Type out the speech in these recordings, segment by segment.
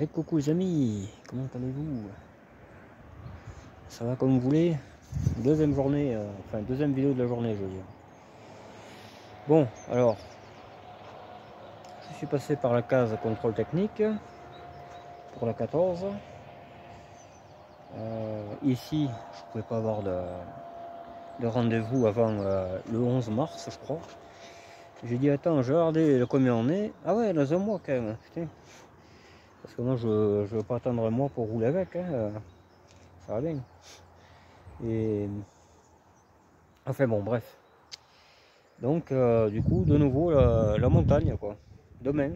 Et coucou les amis, comment allez-vous? Ça va comme vous voulez? Deuxième journée, enfin deuxième vidéo de la journée je veux dire. Bon, alors, je suis passé par la case contrôle technique pour la 14. Ici, je ne pouvais pas avoir de rendez-vous avant le 11 mars, je crois. J'ai dit attends, je vais regarder combien on est. Ah ouais, dans un mois quand même, putain. Parce que moi je ne veux pas attendre un mois pour rouler avec, hein. Ça va bien. Et enfin bon, bref. Donc du coup, de nouveau la montagne quoi. Demain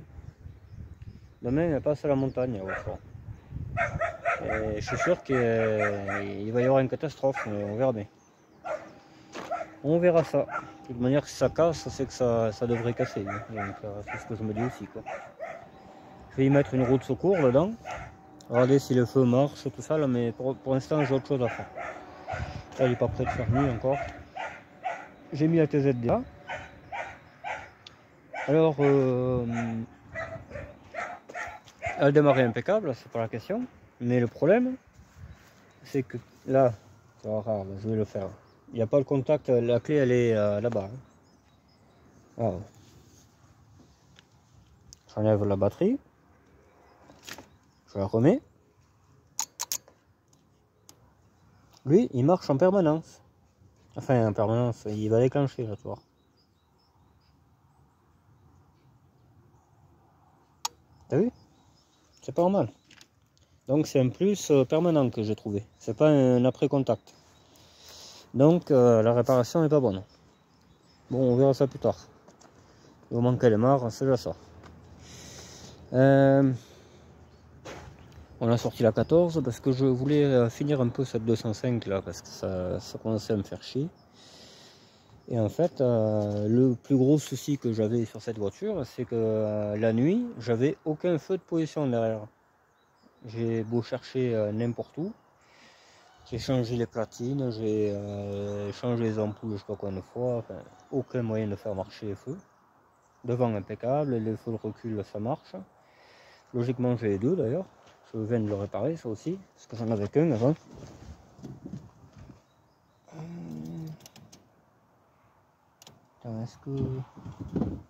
elle passe à la montagne au soir. Et je suis sûr qu'il va y avoir une catastrophe, mais on verra bien. On verra ça. De toute manière, si ça casse, c'est que ça devrait casser. Donc c'est ce que je me dis aussi quoi. Je vais y mettre une roue de secours dedans. Regardez si le feu marche, tout ça là, mais pour l'instant j'ai autre chose à faire. Là il n'est pas prêt de faire nuit encore. J'ai mis la TZDA. Alors elle démarrait impeccable, c'est pas la question. Mais le problème, c'est que là, c'est rare, je vais le faire. Il n'y a pas le contact, la clé elle est là-bas. Voilà. J'enlève la batterie. Je la remets. Lui, il marche en permanence. Enfin, en permanence, il va déclencher là, tu vois. T'as vu? C'est pas normal. Donc c'est un plus permanent que j'ai trouvé. C'est pas un après contact. Donc la réparation n'est pas bonne. Bon, on verra ça plus tard. Au moment qu'elle est marre, c'est déjà ça. On a sorti la 14 parce que je voulais finir un peu cette 205 là parce que ça commençait à me faire chier. Et en fait, le plus gros souci que j'avais sur cette voiture, c'est que la nuit, j'avais aucun feu de position derrière. J'ai beau chercher n'importe où. J'ai changé les platines, j'ai changé les ampoules je sais pas combien de fois, enfin, aucun moyen de faire marcher les feux. Devant impeccable, les feux de recul ça marche. Logiquement j'ai les deux d'ailleurs, je viens de le réparer ça aussi, parce que j'en avais qu'un avant.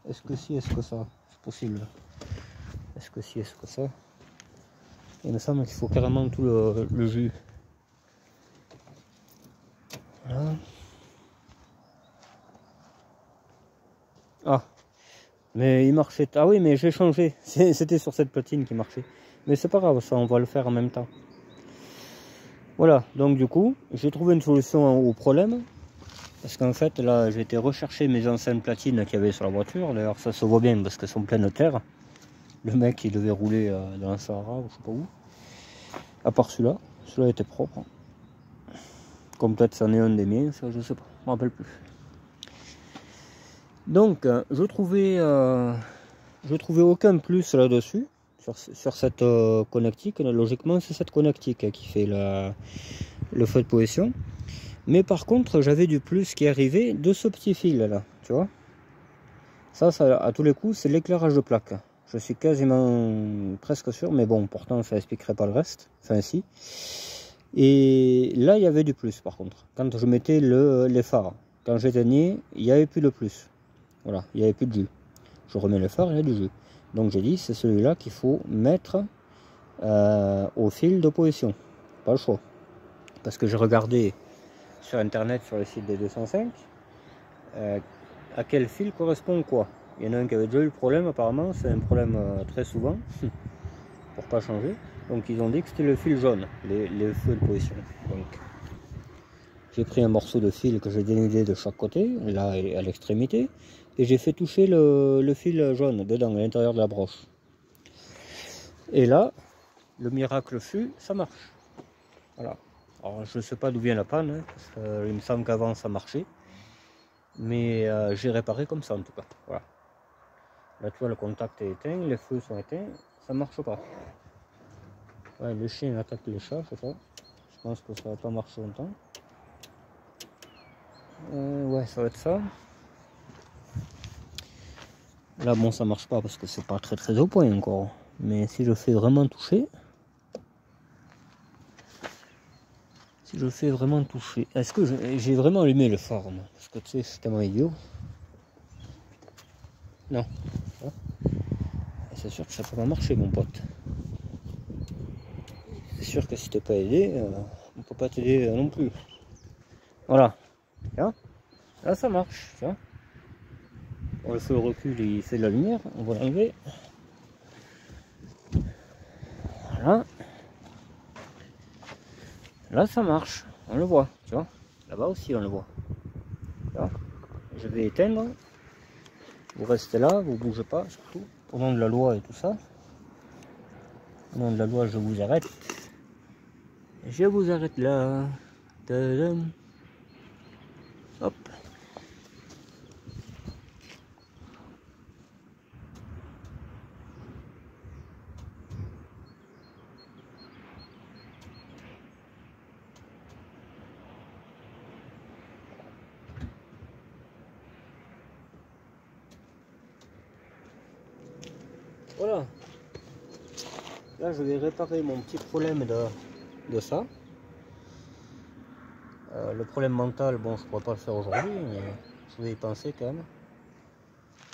Est-ce que si, est-ce que ça, c'est possible. Est-ce que si, est-ce que ça. Il me semble qu'il faut carrément tout le jus. Voilà. Ah, mais il marchait. Ah oui, mais j'ai changé. C'était sur cette platine qui marchait. Mais c'est pas grave, ça, on va le faire en même temps. Voilà, donc du coup, j'ai trouvé une solution au problème. Parce qu'en fait, là, j'ai été rechercher mes anciennes platines qu'il y avait sur la voiture. D'ailleurs, ça se voit bien parce qu'elles sont pleines de terre. Le mec, il devait rouler dans la Sahara ou je sais pas où. À part celui-là. Celui-là était propre. Comme peut-être c'en est un des miens, ça, je sais pas. Je me rappelle plus. Donc, je trouvais aucun plus là-dessus. Sur cette connectique. Logiquement, c'est cette connectique qui fait le feu de position. Mais par contre, j'avais du plus qui arrivait de ce petit fil là, tu vois. Ça à tous les coups, c'est l'éclairage de plaque. Je suis quasiment presque sûr, mais bon, pourtant ça expliquerait pas le reste. Enfin si. Et là, il y avait du plus par contre. Quand je mettais les phares, quand j'éteignais, il n'y avait plus de plus. Voilà, il n'y avait plus de jus. Je remets le phare, il y a du jus. Donc j'ai dit, c'est celui-là qu'il faut mettre au fil d'opposition. Pas le choix. Parce que j'ai regardé sur internet, sur le site des 205, à quel fil correspond quoi. Il y en a un qui avait déjà eu le problème apparemment, c'est un problème très souvent, pour pas changer. Donc ils ont dit que c'était le fil jaune, les feux de position. Donc j'ai pris un morceau de fil que j'ai dénudé de chaque côté, là à l'extrémité, et j'ai fait toucher le fil jaune dedans, à l'intérieur de la broche. Et là, le miracle fut, ça marche. Voilà. Alors je ne sais pas d'où vient la panne, hein, parce qu'il me semble qu'avant ça marchait. Mais j'ai réparé comme ça en tout cas. Voilà. Là tu vois le contact est éteint, les feux sont éteints, ça marche pas. Ouais, le chien attaque les chats, je sais pas. Je pense que ça va pas marcher longtemps. Ouais, ça va être ça. Là bon ça marche pas parce que c'est pas très au point encore. Mais si je fais vraiment toucher, est-ce que j'ai vraiment allumé le phare moi? Parce que tu sais, je suis tellement idiot. Non. C'est sûr que ça peut pas marcher, mon pote. C'est sûr que si t'es pas aidé, on peut pas t'aider non plus. Voilà. Tiens. Là ça marche. Tiens. On le fait au recul, il fait de la lumière. On va l'enlever. Voilà. Là ça marche. On le voit. Tu vois. Là-bas aussi on le voit. Là. Je vais éteindre. Vous restez là, vous bougez pas surtout. Au nom de la loi et tout ça. Au nom de la loi, je vous arrête. Je vous arrête là. Tadam. Hop. Voilà. Là, je vais réparer mon petit problème de ça. Le problème mental, bon, je pourrais pas le faire aujourd'hui, mais je vais y penser quand même.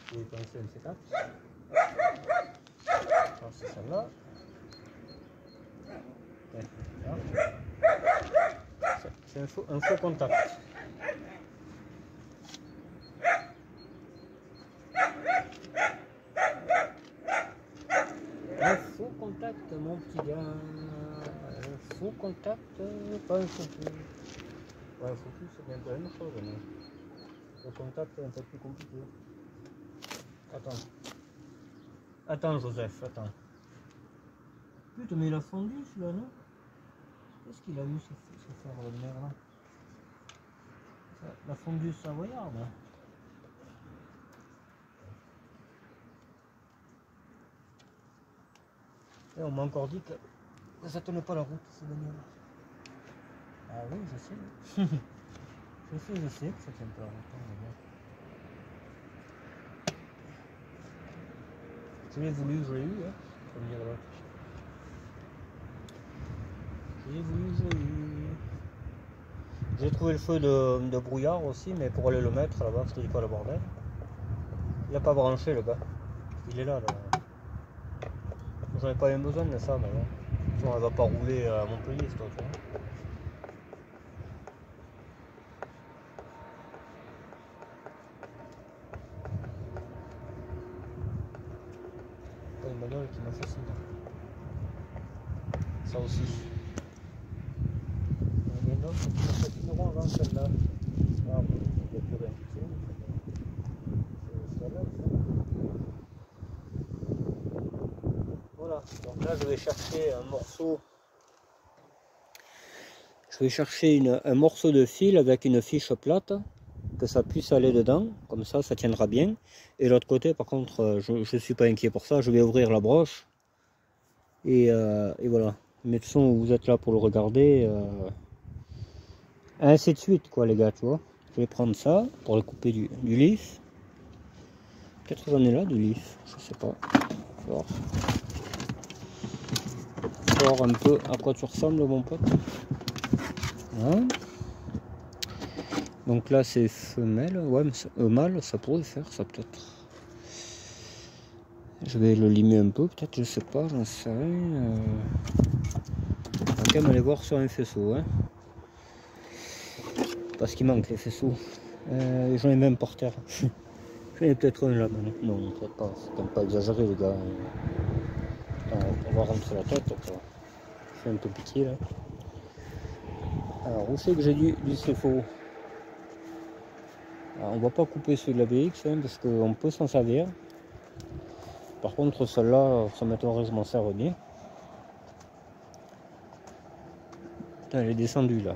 Je vais y penser un setup. Alors, c'est celle-là. C'est un faux contact. Un faux contact, mon petit gars. Un faux contact, pas un faux cul. Ouais, un faux cul, c'est bien la même chose, mais le contact est un peu plus compliqué. Attends, Joseph, attends. Putain, mais il a fondu celui-là, non? Qu'est-ce qu'il a eu ce fer de merde là? La fondue savoyarde. Et on m'a encore dit que ça tenait pas la route, ces bagnoles. Ah oui, je sais. je sais que ça tient pas la route. Je l'ai voulu, je l'ai eu, hein, comme dire l'autre. Je l'ai voulu, je l'ai eu. J'ai trouvé le feu de brouillard aussi, mais pour aller le mettre là-bas, je te dis pas le bordel. Il n'a pas branché le gars. Il est là. J'en ai pas bien besoin de ça, mais bon. Sinon, elle va pas rouler à Montpellier, cette autre. Pas une bagnole qui m'a fait ça. Ça aussi. Il y a une autre qui m'a fait une orange, celle-là. Ah, bon, il n'y a plus rien. C'est celle-là, voilà. Donc là, je vais chercher un morceau. Je vais chercher un morceau de fil avec une fiche plate, que ça puisse aller dedans, comme ça tiendra bien. Et l'autre côté, par contre, je ne suis pas inquiet pour ça, je vais ouvrir la broche. Et voilà. Mais de toute façon, vous êtes là pour le regarder. Ainsi de suite, quoi, les gars, tu vois. Je vais prendre ça pour le couper du lif. Peut-être j'en ai là du lif, je sais pas. Voir un peu à quoi tu ressembles, mon pote. Voilà. Donc là c'est femelle, ouais, mais mâle, ça pourrait faire ça peut-être. Je vais le limer un peu, peut-être, je sais pas, j'en sais rien. On va quand même aller voir sur un faisceau, hein. Parce qu'il manque les faisceaux. J'en ai même par terre. J'en ai peut-être un là maintenant. Non, peut-être pas, c'est quand même pas exagéré les gars. Attends, on va rentrer la tête, quoi. Je fais un peu pitié là. Alors où c'est que j'ai du CFO? Alors, on va pas couper celui de la BX hein, parce qu'on peut s'en servir. Par contre celle-là, ça m'étonnerait que je m'en serve bien. Putain, elle est descendue là.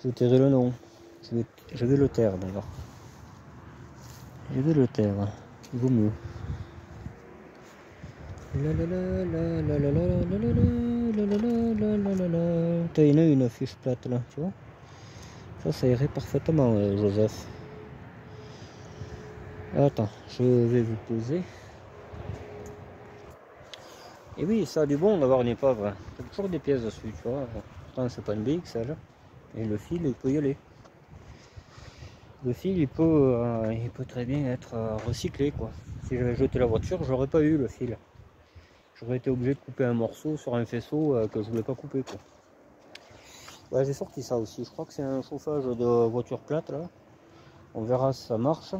Je tairai le nom. Je vais le taire d'ailleurs. Je vais le taire. Il vaut mieux. Il y en a une fiche plate là, tu vois. Ça irait parfaitement, Joseph. Attends, je vais vous poser. Et oui, ça a du bon d'avoir une épave. Il y a toujours des pièces dessus, tu vois. Pourtant, c'est pas une BXL. Et le fil, il peut y aller. Le fil, il peut très bien être recyclé, quoi. Si j'avais jeté la voiture, j'aurais pas eu le fil. J'aurais été obligé de couper un morceau sur un faisceau que je voulais pas couper, quoi. Ouais, j'ai sorti ça aussi. Je crois que c'est un chauffage de voiture plate, là. On verra si ça marche.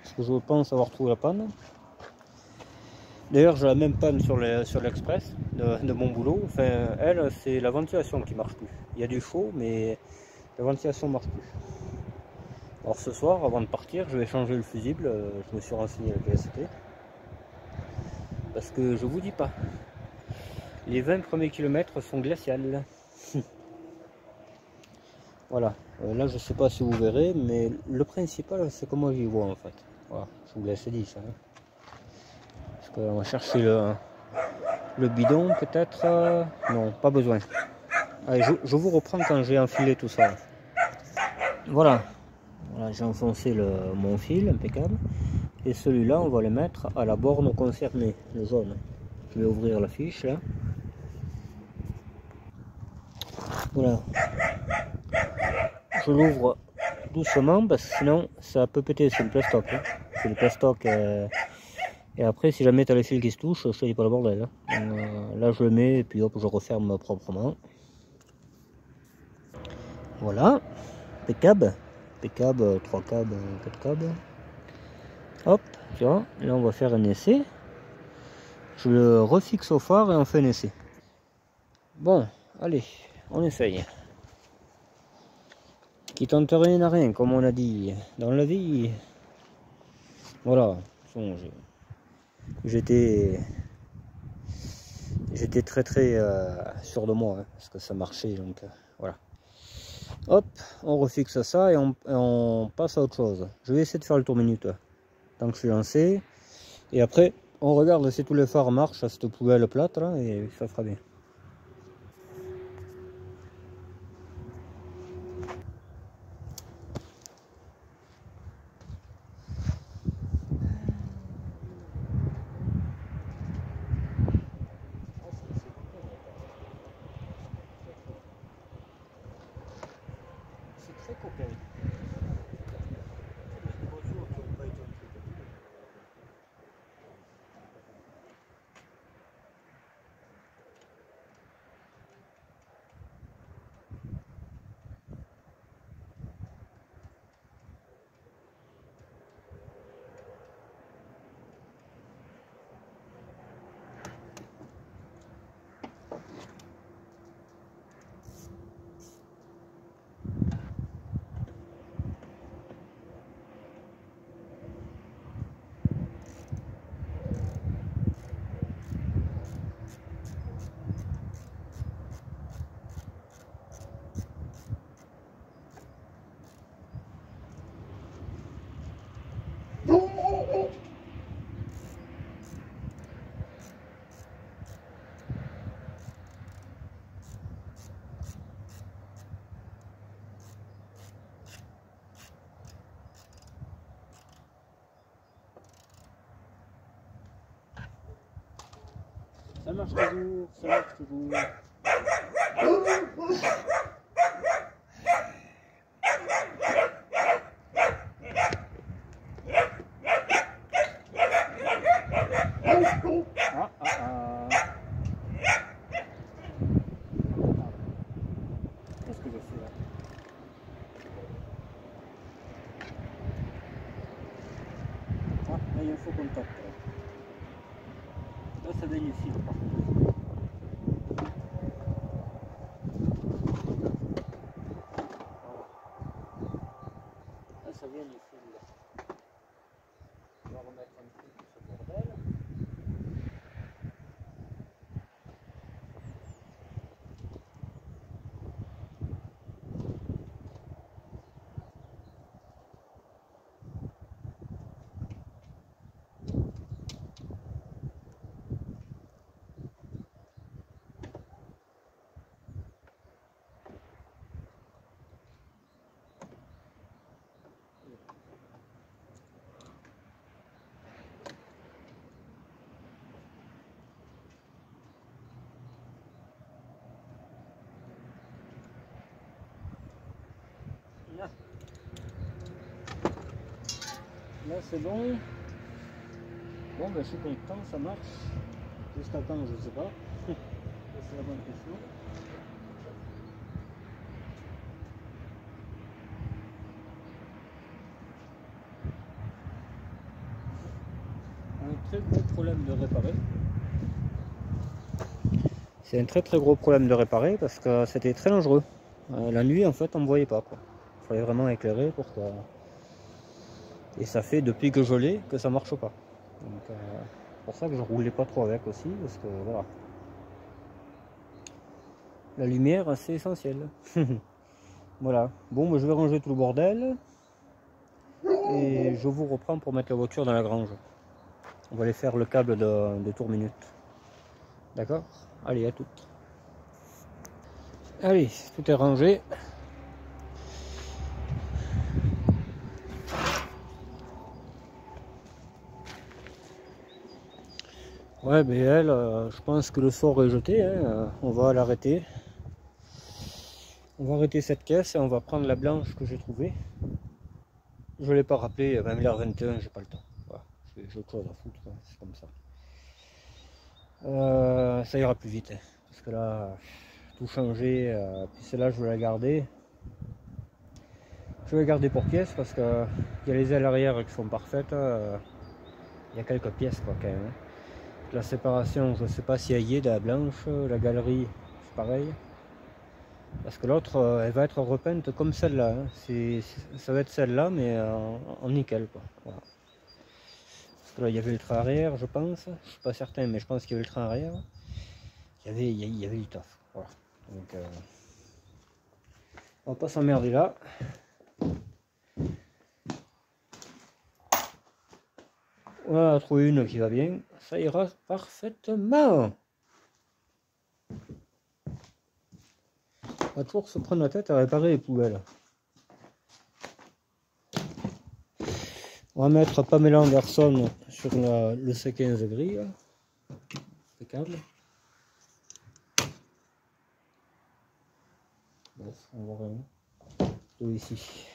Parce que je pense avoir trouvé la panne. D'ailleurs, j'ai la même panne sur l'Express de mon boulot. Enfin, elle, c'est la ventilation qui marche plus. Il y a du chaud, mais la ventilation marche plus. Alors ce soir, avant de partir, je vais changer le fusible. Je me suis renseigné avec VST. Parce que je vous dis pas, les 20 premiers kilomètres sont glaciales. Voilà. Là, je sais pas si vous verrez, mais le principal, c'est comment j'y vois en fait. Voilà, je vous laisse dire ça. Hein. Parce qu'on va chercher le bidon peut-être. Non, pas besoin. Allez, je vous reprends quand j'ai enfilé tout ça. Voilà, voilà j'ai enfoncé mon fil, impeccable. Et celui-là, on va le mettre à la borne concernée, le jaune. Je vais ouvrir la fiche là. Voilà. Je l'ouvre doucement parce que sinon ça peut péter, c'est le plastoc. Hein. C'est le plastoc. Et après, si jamais tu as le fil qui se touche, je te dis pas le bordel. Hein. Là, je le mets et puis hop, je referme proprement. Voilà. Impeccable. Impeccable, 3 câbles, 4 câbles. Hop, tu vois, là on va faire un essai. Je le refixe au phare et on fait un essai. Bon, allez, on essaye. Qui tente rien n'a rien, comme on a dit dans la vie. Voilà, j'étais très sûr de moi, hein, parce que ça marchait, donc voilà. Hop, on refixe ça et on passe à autre chose. Je vais essayer de faire le tour minute, tant que je suis lancé. Et après, on regarde si tous les phares marchent à cette poubelle plate là, et ça fera bien. C'est très copain. Ça marche toujours, ça marche toujours. Ah, ah, ah. Qu'est-ce que je fais là? Ah, là il y a un faux contact. Là ça vient ici par contre. Là ça vient ici. On va remettre un peu tout ce bordel. Là c'est bon. Bon ben je suis content, ça marche. Jusqu'à quand je sais pas. C'est la bonne question. Un très gros problème de réparer. C'est un très gros problème de réparer parce que c'était très dangereux. La nuit en fait on ne voyait pas quoi. Il fallait vraiment éclairer pour que... Et ça fait depuis que je l'ai que ça marche pas. Donc c'est pour ça que je roulais pas trop avec aussi, parce que voilà. La lumière c'est essentiel. Voilà. Bon moi je vais ranger tout le bordel. Et je vous reprends pour mettre la voiture dans la grange. On va aller faire le câble de tour minute. D'accord? Allez, à toutes. Allez, tout est rangé. Ouais, mais elle, je pense que le sort est jeté. Hein. On va l'arrêter. On va arrêter cette caisse et on va prendre la blanche que j'ai trouvée. Je ne l'ai pas rappelé, même l'heure 21, j'ai pas le temps. Voilà. J'ai autre chose à foutre, c'est comme ça. Ça ira plus vite. Hein. Parce que là, tout changer. Puis celle-là, je vais la garder. Je vais la garder pour pièces parce qu'il y a les ailes arrière qui sont parfaites. Il y a quelques pièces quoi quand même. La séparation, je ne sais pas si elle y est de la blanche. La galerie, c'est pareil. Parce que l'autre, elle va être repeinte comme celle-là. Hein. Ça va être celle-là, mais en nickel quoi. Voilà. Parce que là, il y avait le train arrière, je pense. Je suis pas certain, mais je pense qu'il y avait le train arrière. Il y avait du taf. Voilà. Donc, on va pas s'emmerder là. On a trouvé une qui va bien. Ça ira parfaitement. On va toujours se prendre la tête à réparer les poubelles. On va mettre Pamela Anderson sur le C15 gris. Impeccable. Bon, on va rien. Tout ici.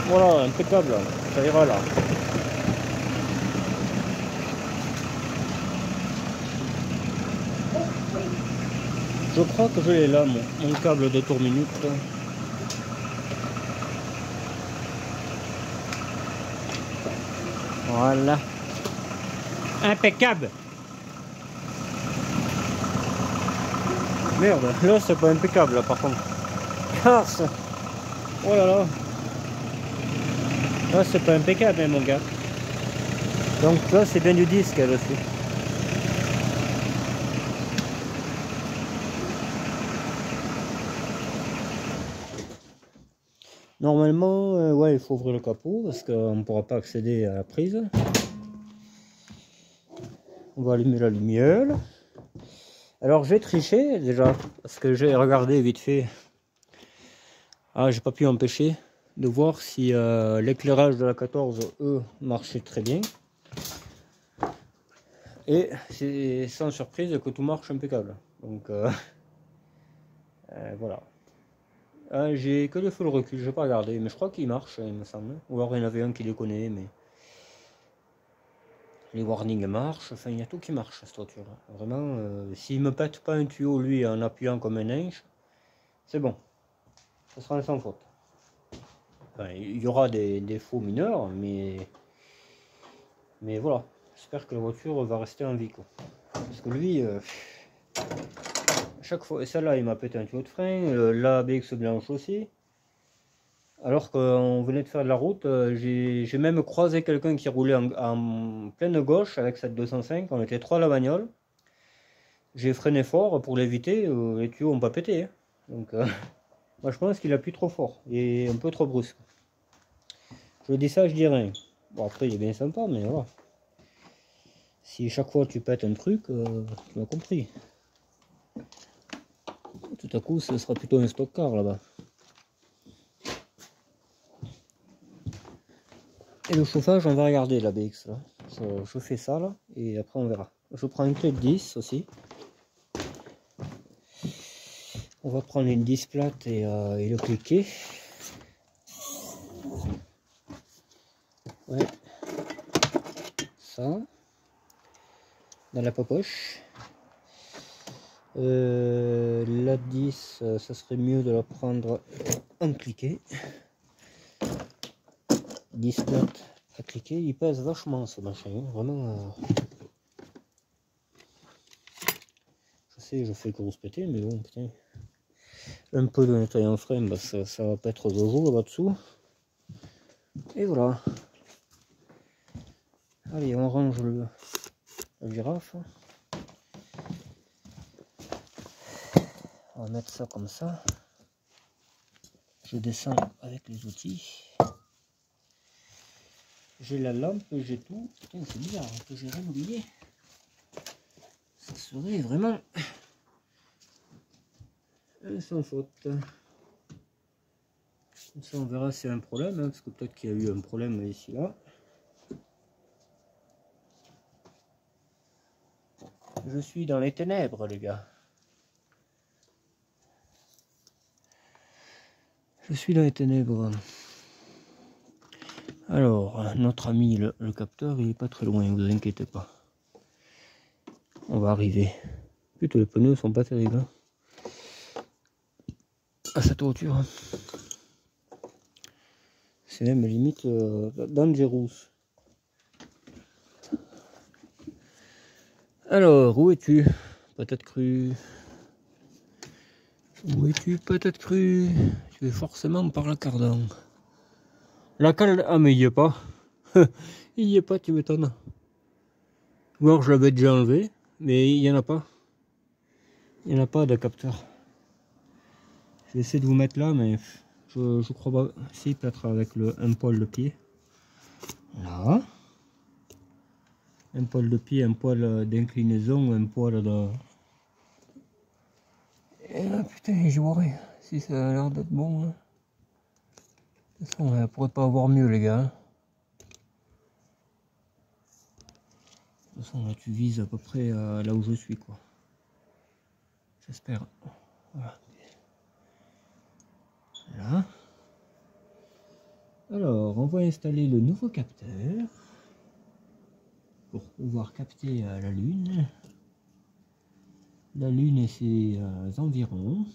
Voilà, impeccable, ça ira là. Je crois que je l'ai là, mon câble de tour minute. Voilà. Impeccable. Merde, là c'est pas impeccable là par contre. Casse. Oh là là. Là c'est pas impeccable hein, mon gars. Donc là c'est bien du disque là-dessus. Normalement, ouais, il faut ouvrir le capot parce qu'on ne pourra pas accéder à la prise. On va allumer la lumière. Alors j'ai triché déjà parce que j'ai regardé vite fait Ah, j'ai pas pu empêcher de voir si l'éclairage de la 14 marchait très bien. Et c'est sans surprise que tout marche impeccable. Donc voilà. J'ai que le full recul, je vais pas regarder, mais je crois qu'il marche, il me semble. Ou alors il y en avait un qui déconnait, mais les warnings marchent, enfin il y a tout qui marche cette voiture. Vraiment, s'il me pète pas un tuyau lui en appuyant comme un ange, c'est bon. Ce sera sans faute. Enfin, il y aura des défauts mineurs, mais voilà. J'espère que la voiture va rester en vie, quoi. Parce que lui, chaque fois, celle-là il m'a pété un tuyau de frein, la BX blanche aussi. Alors qu'on venait de faire de la route, j'ai même croisé quelqu'un qui roulait en pleine gauche avec cette 205. On était trois à la bagnole. J'ai freiné fort pour l'éviter, les tuyaux n'ont pas pété, hein. Donc, moi je pense qu'il appuie trop fort et un peu trop brusque. Je dis ça, je dis rien. Bon, après, il est bien sympa, mais voilà. Si chaque fois tu pètes un truc, tu m'as compris. Tout à coup, ce sera plutôt un stock car là-bas. Et le chauffage, on va regarder la BX là. Je fais ça là, et après on verra. Je prends une clé de 10 aussi. On va prendre une 10 plate et le cliquer. Ouais. Ça. Dans la poche. La 10, ça serait mieux de la prendre en cliquet. 10 plate à cliquer. Il pèse vachement ce machin. Hein. Vraiment. Je sais, je fais grosse péter, mais bon, putain. Un peu de nettoyant frein, bah ça va pas être jojo là-dessous. Et voilà. Allez, on range la girafe. On va mettre ça comme ça. Je descends avec les outils. J'ai la lampe, j'ai tout. Putain, c'est bizarre que j'ai rien oublié. Ça serait vraiment sans faute. Comme ça, on verra s'il y a un problème, hein, parce que peut-être qu'il y a eu un problème ici là. Je suis dans les ténèbres, les gars. Je suis dans les ténèbres. Alors, notre ami le capteur, il est pas très loin, vous inquiétez pas. On va arriver. Putain, les pneus sont pas terribles. Hein. À cette voiture. C'est même limite dangerous. Alors, où es-tu? Patate crue. Où es-tu, patate crue? Tu es forcément par la cardan. La cale... Ah, mais il y est pas. Il y est pas, tu m'étonnes. Ou alors je l'avais déjà enlevé, mais il y en a pas. Il n'y en a pas de capteur. Je vais essayer de vous mettre là, mais je crois pas. Si, peut-être avec un poil de pied. Là. Un poil de pied, un poil d'inclinaison, un poil de... Et là, putain, je vois rien. Si ça a l'air d'être bon. Hein. De toute façon, on pourrait pas avoir mieux, les gars. De toute façon, là, tu vises à peu près là où je suis, quoi. J'espère. Voilà. Là. Alors, on va installer le nouveau capteur pour pouvoir capter la Lune. La Lune et ses environs.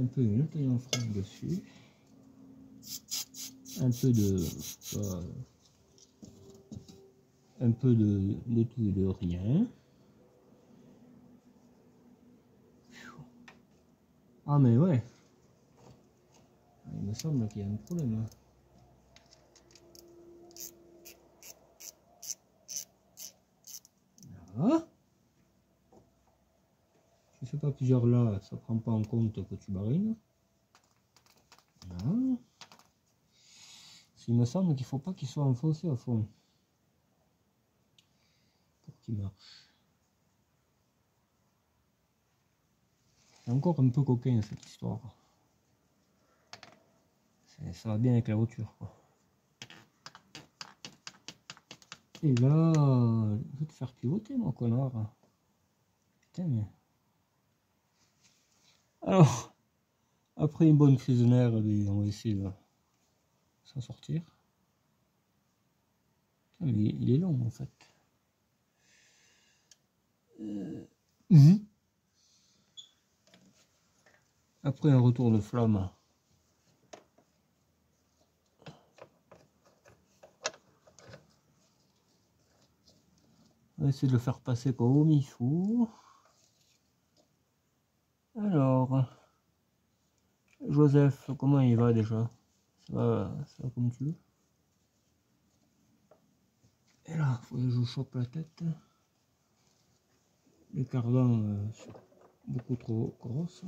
Un peu de nettoyant frein dessus. Un peu de tout et de rien. Ah mais ouais. Il me semble qu'il y a un problème. Là. Si c'est pas plusieurs là, ça prend pas en compte que tu barines. Là. Il me semble qu'il faut pas qu'il soit enfoncé à fond. Pour qu'il marche. C'est encore un peu coquin cette histoire. Ça va bien avec la voiture, quoi. Et là, je vais te faire pivoter, mon connard. Putain, mais... Alors, après une bonne crise de nerfs, on va essayer de s'en sortir. Putain, mais il est long, en fait. Après un retour de flamme. On va essayer de le faire passer comme il faut. Alors, Joseph, comment il va déjà? Ça va comme tu veux. Et là, il faut que je chope la tête. Les cardans sont beaucoup trop grosses.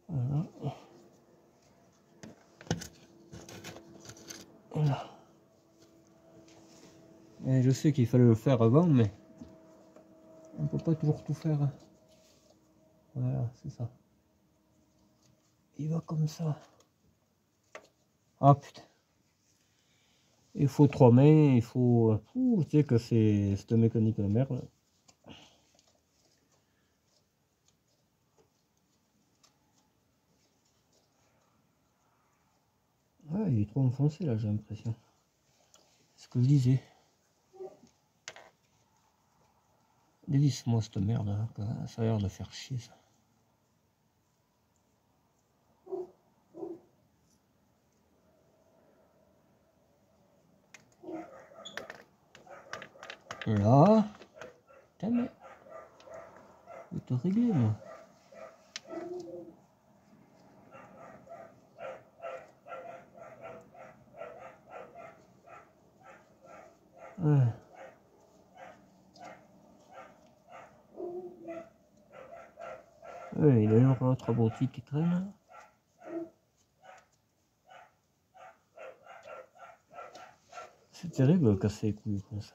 Voilà. Voilà. Et je sais qu'il fallait le faire avant, mais on peut pas toujours tout faire. Voilà, c'est ça. Il va comme ça. Ah putain. Il faut 3 mains, il faut... Ouh, tu sais que c'est cette mécanique de merde. Ouais, il est trop enfoncé là, j'ai l'impression. C'est ce que je disais. Dévisse-moi cette merde, hein, ça a l'air de faire chier ça. Là. Putain, mais... Je vais te régler, moi. Ouais. Ouais, il y a encore l'autre abruti qui traîne. C'est terrible de casser les couilles comme ça.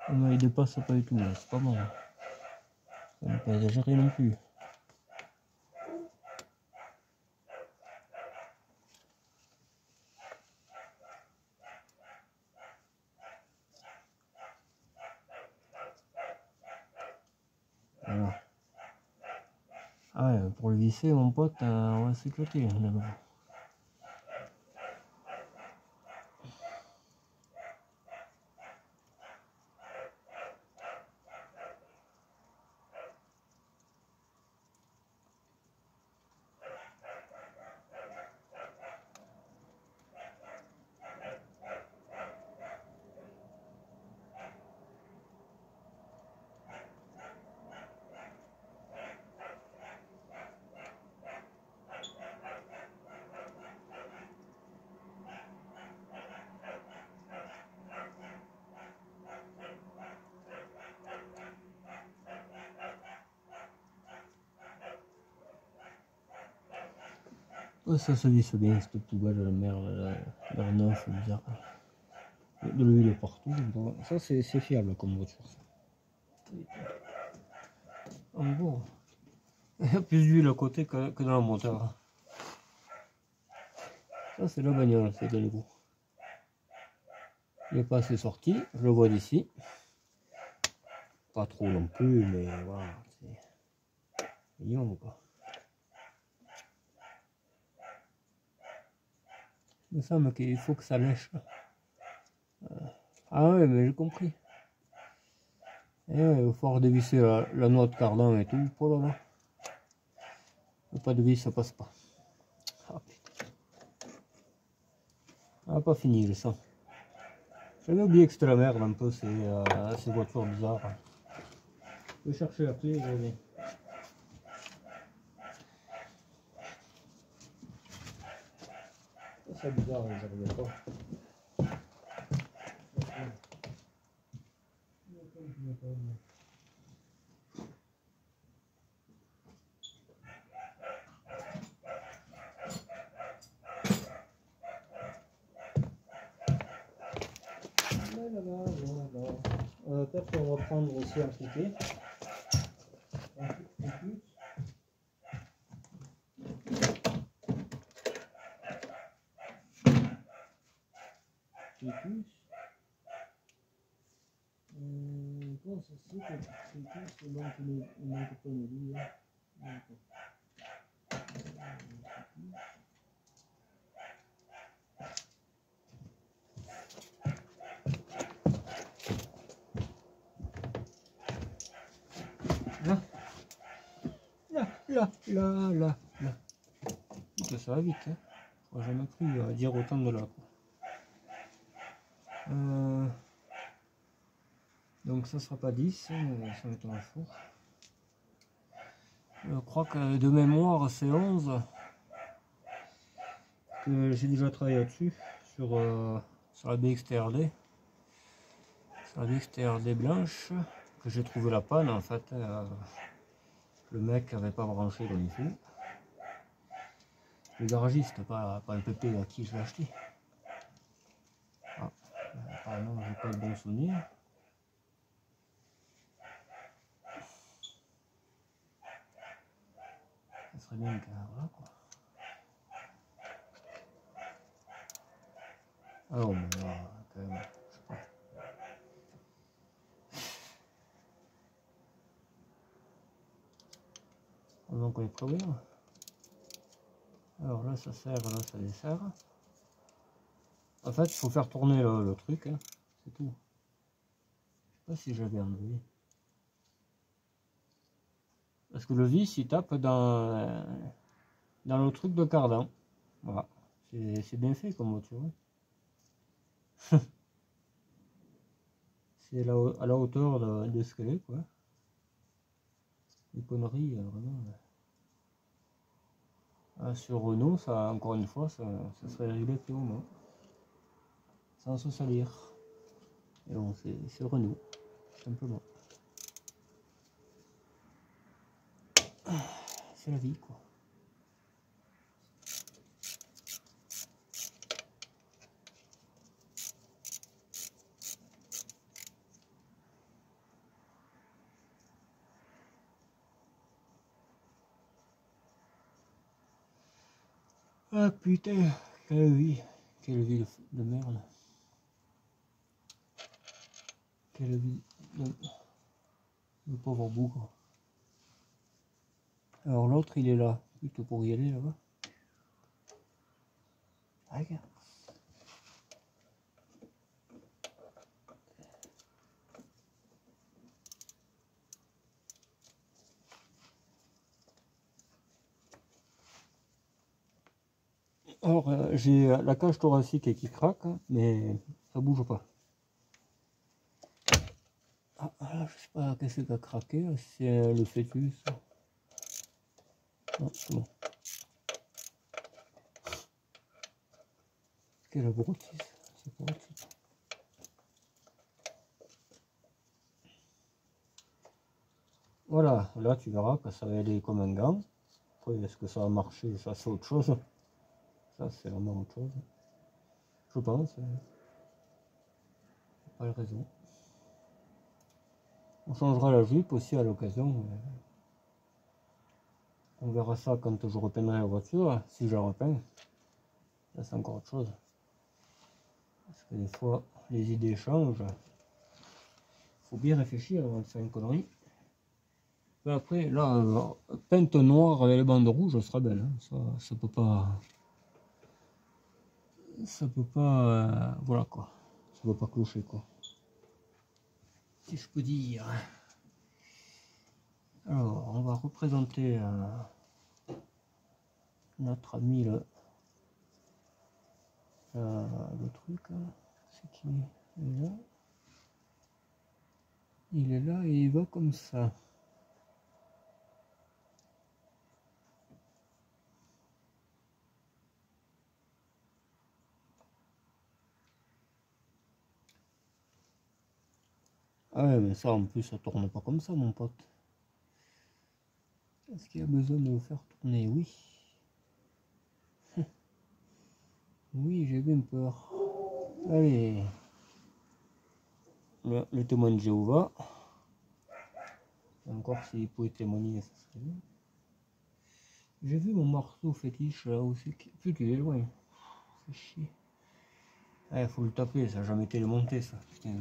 Mais il dépasse pas du tout, c'est pas mal. Ça ne pas exagérer non plus. Voilà. Ah ouais, pour le visser, mon pote, on va s'éclater. Ouais, ça se visse bien, cette poubelle de merde, la neuf, c'est bizarre. De l'huile partout. Ça, c'est fiable comme voiture. En gros, il y a plus d'huile à côté que dans le moteur. Ça, c'est la bagnole, c'est de l'égout. Il n'est pas assez sorti, je le vois d'ici. Pas trop non plus, mais voilà, c'est mignon ou pas. Il me semble qu'il faut que ça lèche. Ah ouais, mais j'ai compris. Et ouais, il faut redévisser la noix de cardan et tout. Oh là là. Pas de vis, ça passe pas. Ah putain. Ah, pas fini le sang. J'avais oublié que c'était la merde un peu, ces voitures bizarres. Je vais chercher la clé, je reviens. C'est bizarre, j'arrivais pas. après on va prendre aussi un criquet. Un plus. Bon, ça c'est que bon qu'il manque pas une vie. Là. Ça va vite, hein. J'aurais jamais cru dire autant de là, quoi. Donc ça sera pas 10, hein, ça va être un four. Je crois que de mémoire c'est 11. Que j'ai déjà travaillé là-dessus, sur la BXTRD. Sur la BXTRD blanche, que j'ai trouvé la panne en fait. Le mec n'avait pas branché comme il faut. Le garagiste, pas le pépé à qui je l'ai acheté. Ah, apparemment j'ai pas de bon souvenir. Ça serait bien que voilà quoi. Alors mais là, quand même, je sais pas. Donc on est prêt. Alors là ça sert, là ça dessert. En fait il faut faire tourner le truc, hein. C'est tout. Je sais pas si j'avais enlevé. Parce que le vis il tape dans le truc de cardan. Voilà. C'est bien fait comme voiture. C'est à la hauteur de ce qu'elle est, quoi. Les conneries, vraiment. Ah, sur Renault, ça, encore une fois, ça serait réglé plus haut, non? Sans se salir. Et bon, c'est Renault, simplement. C'est la vie, quoi. Ah putain, quelle vie de merde. Quelle vie de pauvre bougre. Alors l'autre il est là, plutôt pour y aller là-bas. Ah, regarde. Alors j'ai la cage thoracique qui craque, hein, mais ça bouge pas. Ah, là, je sais pas qu'est-ce qui a craqué, c'est le fœtus. Non, c'est bon. Quelle broutisse, c'est broutisse. Voilà, là tu verras que ça va aller comme un gant. Après, est-ce que ça va marcher? Ça c'est autre chose. Ça c'est vraiment autre chose. Je pense. Pas de raison. On changera la jupe aussi à l'occasion. On verra ça quand je repeindrai la voiture, si je la repeins. Là c'est encore autre chose. Parce que des fois les idées changent. Faut bien réfléchir avant de faire une connerie. Mais après, là, peinte noire avec les bandes rouges, ça sera belle. Hein. Ça peut pas. Ça peut pas. Voilà quoi. Ça peut pas clocher quoi. Si je peux dire. Alors, on va représenter notre ami le truc. C'est qui il est là. Il est là et il va comme ça. Ah ouais, mais ça en plus ça tourne pas comme ça mon pote. Est-ce qu'il y a besoin de le faire tourner? Oui. Oui, j'ai bien peur. Allez. le témoin de Jéhovah. Encore s'il pouvait témoigner, ça serait bien. J'ai vu mon morceau fétiche là aussi. Putain, il est loin. C'est chier. Il faut le taper, ça n'a jamais été monté ça. Putain.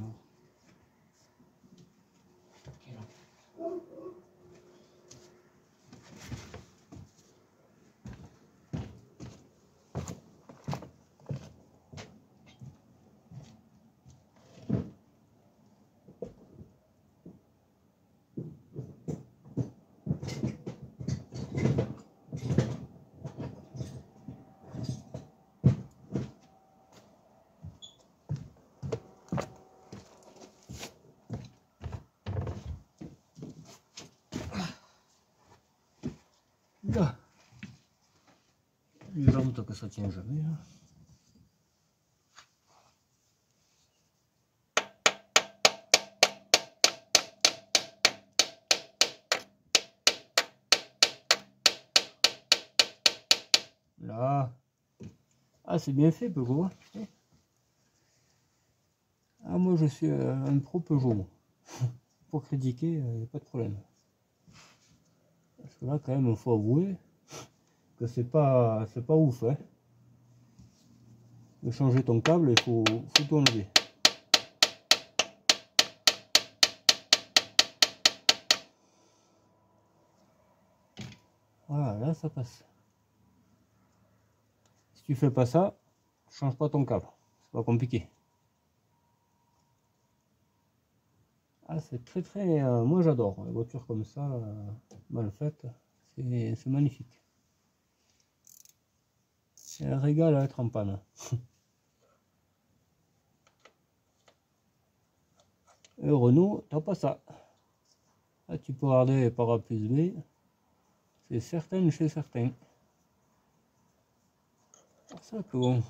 Là. Les lampes que ça tient jamais là. Là. Ah, c'est bien fait Peugeot. Ah, moi je suis un pro Peugeot. Pour critiquer, il n'y a pas de problème. Parce que là, quand même, il faut avouer que c'est pas ouf. Hein. De changer ton câble, il faut tout enlever. Voilà, là ça passe. Si tu fais pas ça, change pas ton câble. C'est pas compliqué. Ah, c'est très moi j'adore les voitures comme ça, mal faites. C'est magnifique. C'est un régal à être en panne. Et Renault, t'as pas ça. Là, tu peux regarder par A plus B. C'est certain chez certains. Ça que bon.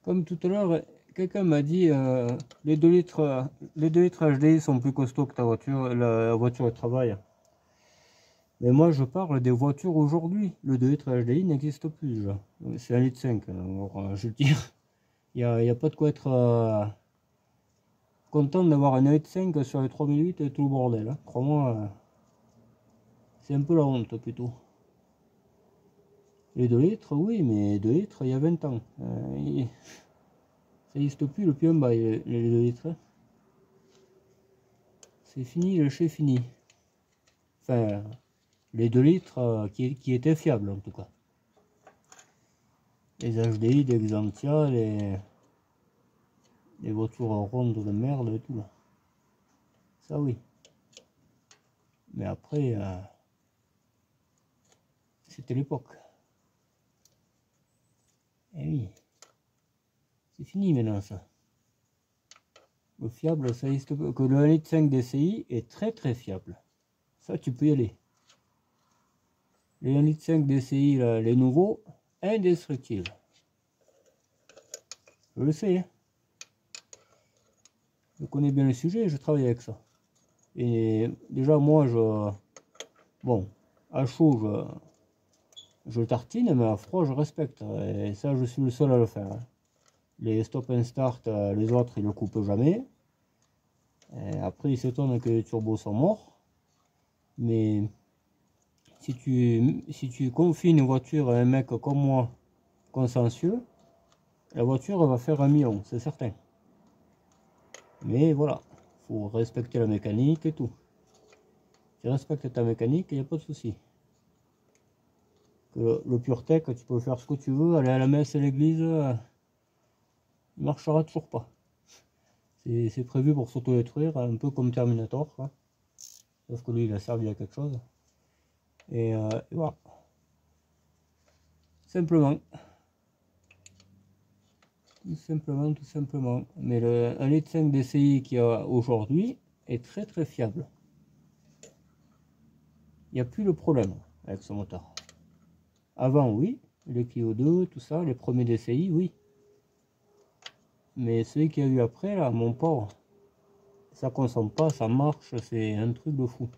Comme tout à l'heure, quelqu'un m'a dit les 2 litres HDI sont plus costauds que ta voiture, la voiture de travail. Mais moi je parle des voitures aujourd'hui. Le 2 litres HDI n'existe plus. C'est 1,5 litre. Alors, je veux dire, il n'y a pas de quoi être content d'avoir un 1,5 litre sur les 3008 et tout le bordel. Hein. Crois-moi, c'est un peu la honte plutôt. Les 2 litres, oui, mais 2 litres il y a 20 ans. Ça n'existe plus le pied en bas, les 2 litres. C'est fini, le chez fini. Enfin, les 2 litres qui étaient fiables en tout cas. Les HDI d'Exantia, les voitures rondes de merde et tout là. Ça oui. Mais après, c'était l'époque. Eh oui. C'est fini maintenant ça. Le fiable, ça existe pas. Que le 1,5 litre DCI est très fiable. Ça, tu peux y aller. Les 1,5 litre DCI, là, les nouveaux, indestructibles. Je le sais. Hein. Je connais bien le sujet, je travaille avec ça. Et déjà, moi, bon, à chaud, je tartine, mais à froid, je respecte. Et ça, je suis le seul à le faire. Hein. Les stop and start, les autres, ils ne le coupent jamais. Et après, ils s'étonnent que les turbos sont morts. Mais si tu confies une voiture à un mec comme moi, consciencieux, la voiture va faire 1 million, c'est certain. Mais voilà, faut respecter la mécanique et tout. Tu respectes ta mécanique, il n'y a pas de souci. Le PureTech, tu peux faire ce que tu veux, aller à la messe à l'église, il marchera toujours pas. C'est prévu pour s'auto-détruire, un peu comme Terminator, quoi. Sauf que lui, il a servi à quelque chose. Et voilà. Simplement. Tout simplement. Mais le 1,5 litre DCI qu'il y a aujourd'hui est très fiable. Il n'y a plus le problème avec ce moteur. Avant, oui. Les Clio 2, tout ça, les premiers DCI, oui. Mais celui qu'il y a eu après, là, mon pauvre, ça consomme pas, ça marche, c'est un truc de fou.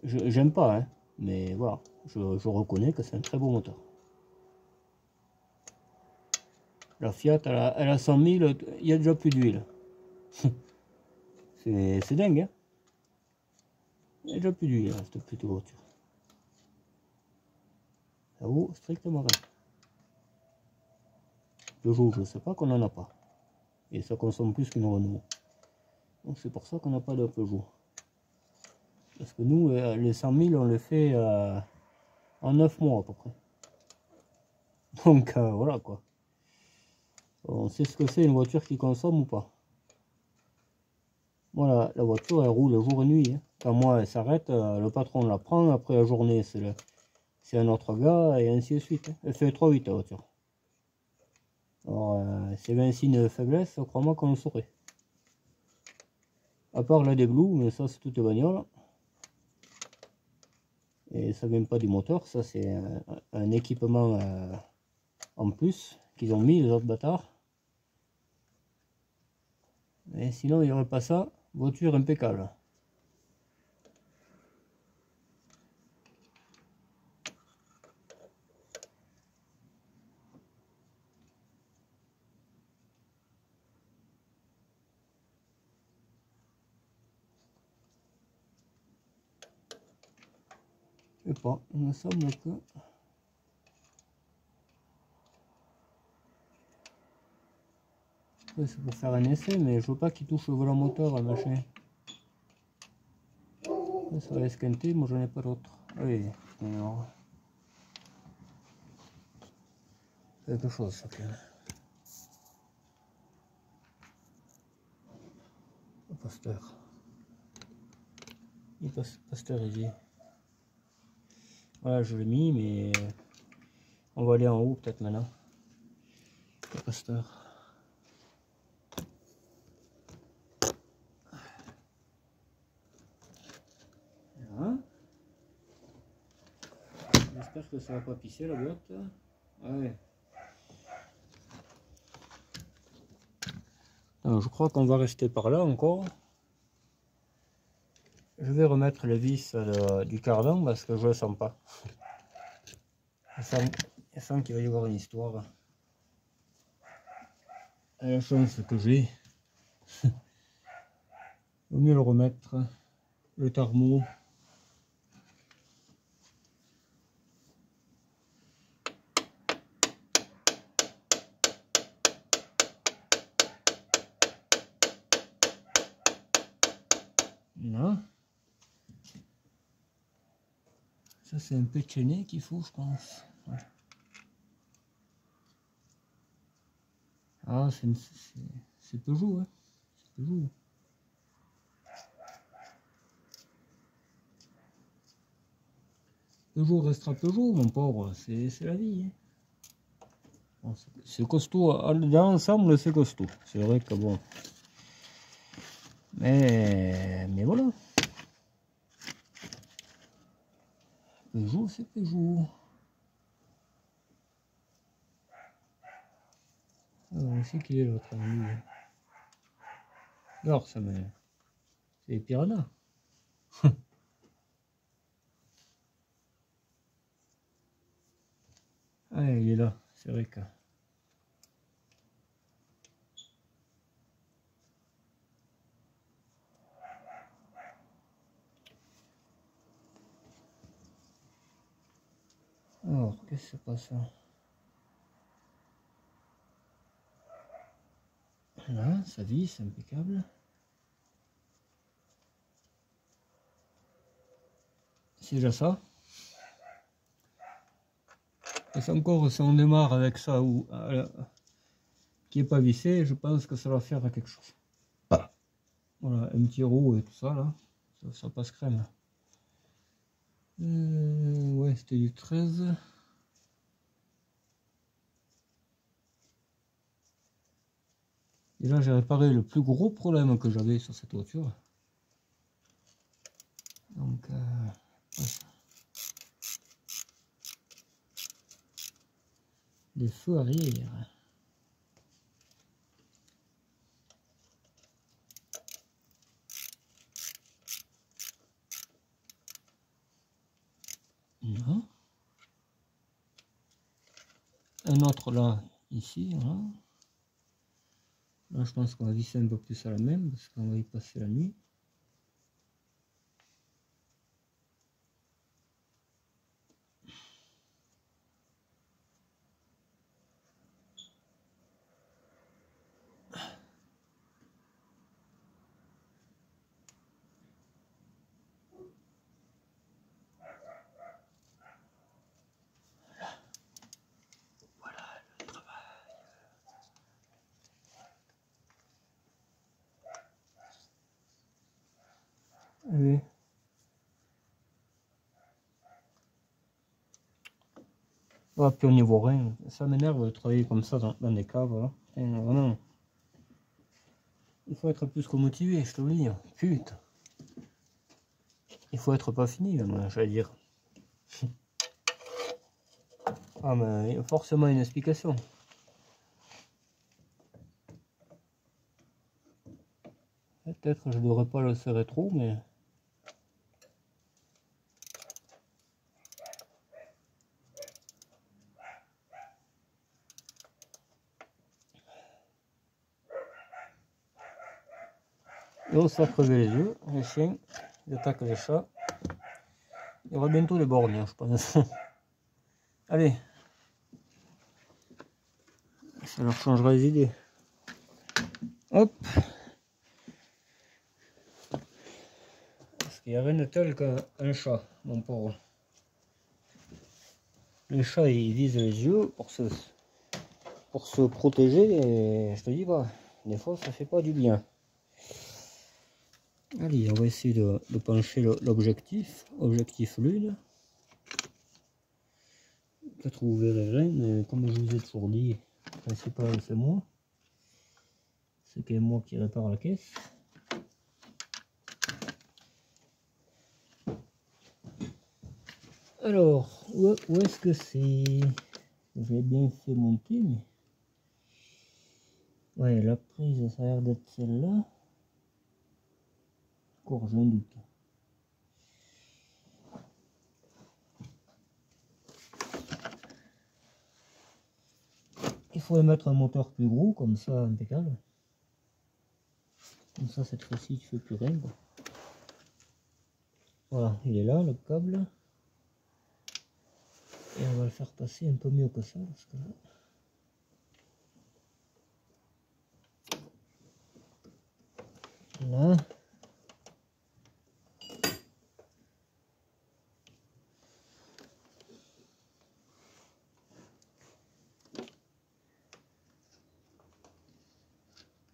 J'aime pas, hein, mais voilà, je reconnais que c'est un très beau moteur. La Fiat, elle a 100 000, il y a déjà plus d'huile. C'est dingue, hein. Il y a déjà plus d'huile, cette petite voiture. Ça vaut strictement rien. Peugeot, je sais pas qu'on en a pas. Et ça consomme plus qu'une Renault. Donc c'est pour ça qu'on n'a pas de Peugeot. Parce que nous, les 100 000, on les fait en 9 mois à peu près. Donc voilà quoi. On sait ce que c'est une voiture qui consomme ou pas. Voilà, la voiture elle roule jour et nuit. Hein. Quand moi elle s'arrête, le patron la prend. Après la journée, c'est un autre gars et ainsi de suite. Hein. Elle fait 3-8 la voiture. Alors, s'il y avait un signe de faiblesse, crois-moi qu'on le saurait. À part la déglou, mais ça c'est toute bagnole. Et ça vient pas du moteur, ça c'est un équipement en plus qu'ils ont mis les autres bâtards. Et sinon il n'y aurait pas ça, voiture impeccable. Je sais pas, il me semble que... C'est pour faire un essai, mais je veux pas qu'il touche le volant moteur, un machin. Ça va esquinter, moi j'en ai pas d'autre. Oui, alors... quelque chose ça fait. Le Pasteur. Il est pasteurisé. Voilà, je l'ai mis, mais on va aller en haut peut-être maintenant. Le Pasteur. Voilà. J'espère que ça va pas pisser la boîte. Ouais. Alors, je crois qu'on va rester par là encore. Je vais remettre les vis du cardan parce que je le sens pas. Je sens qu'il va y avoir une histoire. À la chance que j'ai. Vaut mieux le remettre. Le tarmo. Là. Ça c'est un peu de chaîné qu'il faut, je pense. Ouais. Ah, c'est Peugeot, hein. C'est Peugeot. Peugeot restera Peugeot, mon pauvre, c'est la vie. Hein. Bon, c'est costaud, dans l'ensemble c'est costaud. C'est vrai que bon. Mais voilà. Peugeot, c'est Peugeot. On sait qu'il est l'autre. Alors, ça me. C'est les piranhas. Ah, il est là, c'est vrai que. Alors, qu'est-ce que c'est pas ça? Là, ça visse, c'est impeccable. C'est déjà ça. Et c'est encore, si on démarre avec ça ou qui est pas vissé, je pense que ça va faire quelque chose. Ah. Voilà, un petit roux et tout ça là, ça passe crème. Ouais, c'était du 13. Et là, j'ai réparé le plus gros problème que j'avais sur cette voiture. Donc, ouais. Les feux arrière. Non. Un autre là, ici, voilà. Là, je pense qu'on va visser un peu plus à la même parce qu'on va y passer la nuit. Allez. Ah, puis on n'y voit rien. Ça m'énerve de travailler comme ça dans des caves. Là. Putain, vraiment. Il faut être plus que motivé, je te le dis. Putain. Il faut être pas fini, moi, j'allais dire. Ah, mais il y a forcément une explication. Peut-être que je devrais pas le serrer trop, mais... Et on se fait crever les yeux, les chiens, ils attaquent les chats. Il y aura bientôt les borgnes, je pense. Allez. Ça leur changera les idées. Hop. Parce qu'il n'y a rien de tel qu'un chat, mon pauvre. Les chats, ils visent les yeux pour se protéger et je te dis pas, des fois ça fait pas du bien. Allez, on va essayer de pencher l'objectif, objectif lune. Peut-être vous verrez rien, mais comme je vous ai toujours dit, le principal c'est moi. C'est quand même moi qui répare la caisse. Alors, où est-ce que c'est? J'ai bien fait monter, mais... Ouais, la prise, ça a l'air d'être celle-là. Encore, j'ai un doute. Il faut mettre un moteur plus gros, comme ça, impeccable. Comme ça, cette fois-ci, tu fais plus rien. Voilà, il est là, le câble. Et on va le faire passer un peu mieux que ça, parce que là... Là...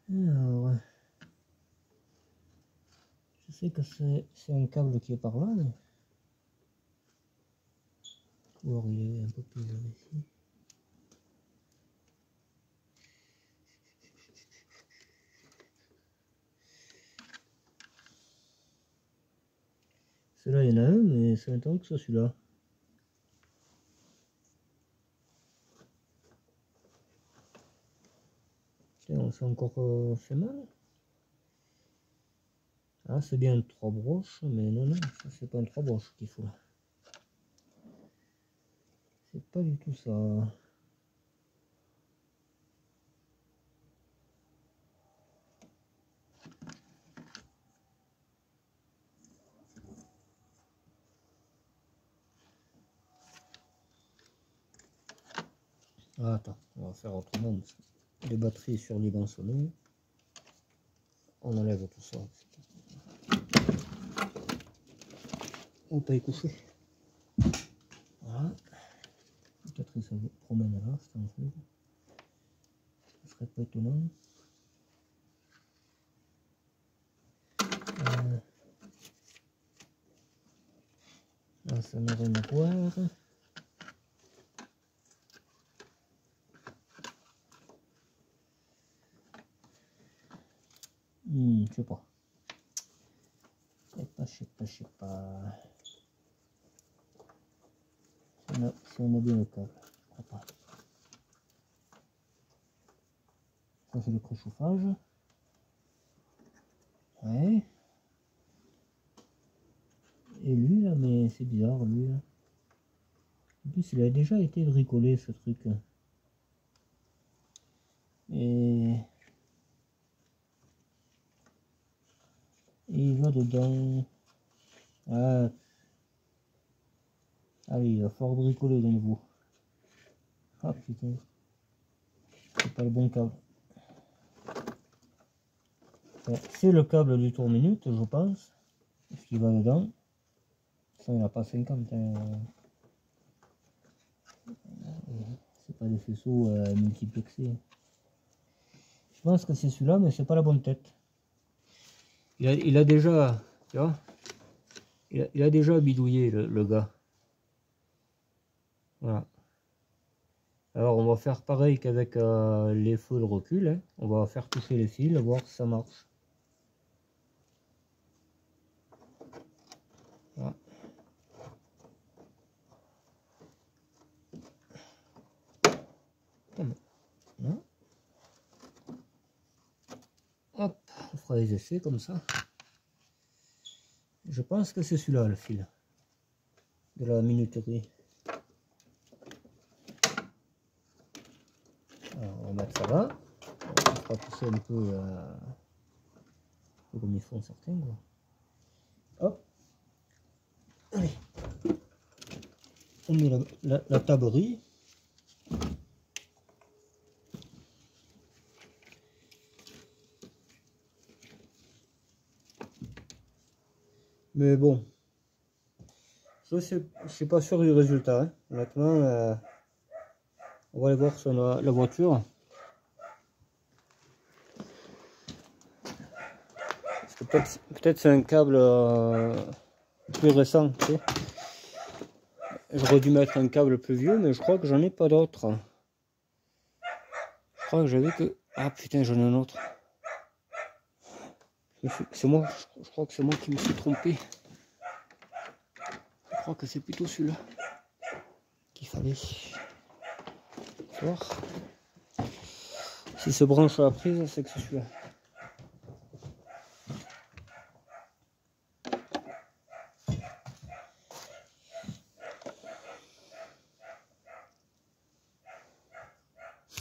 Alors... Je sais que c'est un câble qui est par là, mais... Ou alors il est un peu plus vers ici. Celui-là, il y en a un, mais c'est un temps que ça, celui-là. Tiens, on s'est encore fait mal. Ah, c'est bien 3 broches, mais non, non, ça c'est pas un 3 broches qu'il faut. C'est pas du tout ça. Ah, attends, on va faire autrement. Les batteries surdimensionnées. On enlève tout ça. On peut y coucher. Voilà. Peut-être que ça vous promène là, c'est un truc. Ce serait pas étonnant. Là, ça n'a rien à voir. Je sais pas. Je sais pas. Si on a bien le câble, je crois pas. Ça c'est le préchauffage. Ouais. Et lui là, mais c'est bizarre lui là. En plus il a déjà été bricolé ce truc. Et il va dedans. Ah. Allez, il va falloir bricoler de nouveau. Ah putain. C'est pas le bon câble. C'est le câble du tour minute, je pense. Ce qui va dedans. Ça, il n'y a pas 50. C'est pas des faisceaux multiplexés. Je pense que c'est celui-là, mais c'est pas la bonne tête. Il a déjà, tu vois, il a déjà bidouillé le gars. Voilà. Alors on va faire pareil qu'avec les feux de recul. Hein. On va faire toucher les fils, voir si ça marche. Voilà. Voilà. Hop, on fera les essais comme ça. Je pense que c'est celui-là le fil de la minuterie. Alors, on va mettre ça là. On fera pousser un peu comme ils font certains. Quoi. Hop. Allez. On met la taberie. Mais bon, je suis pas sûr du résultat. Hein. Honnêtement, on va aller voir sur la voiture. Peut-être c'est un câble plus récent. Tu sais. J'aurais dû mettre un câble plus vieux, mais je crois que j'en ai pas d'autre. Je crois que j'avais que... Ah putain, j'en ai un autre. C'est moi, je crois que c'est moi qui me suis trompé. Je crois que c'est plutôt celui-là qu'il fallait. Voir. Si se branche à la prise, c'est que c'est celui-là.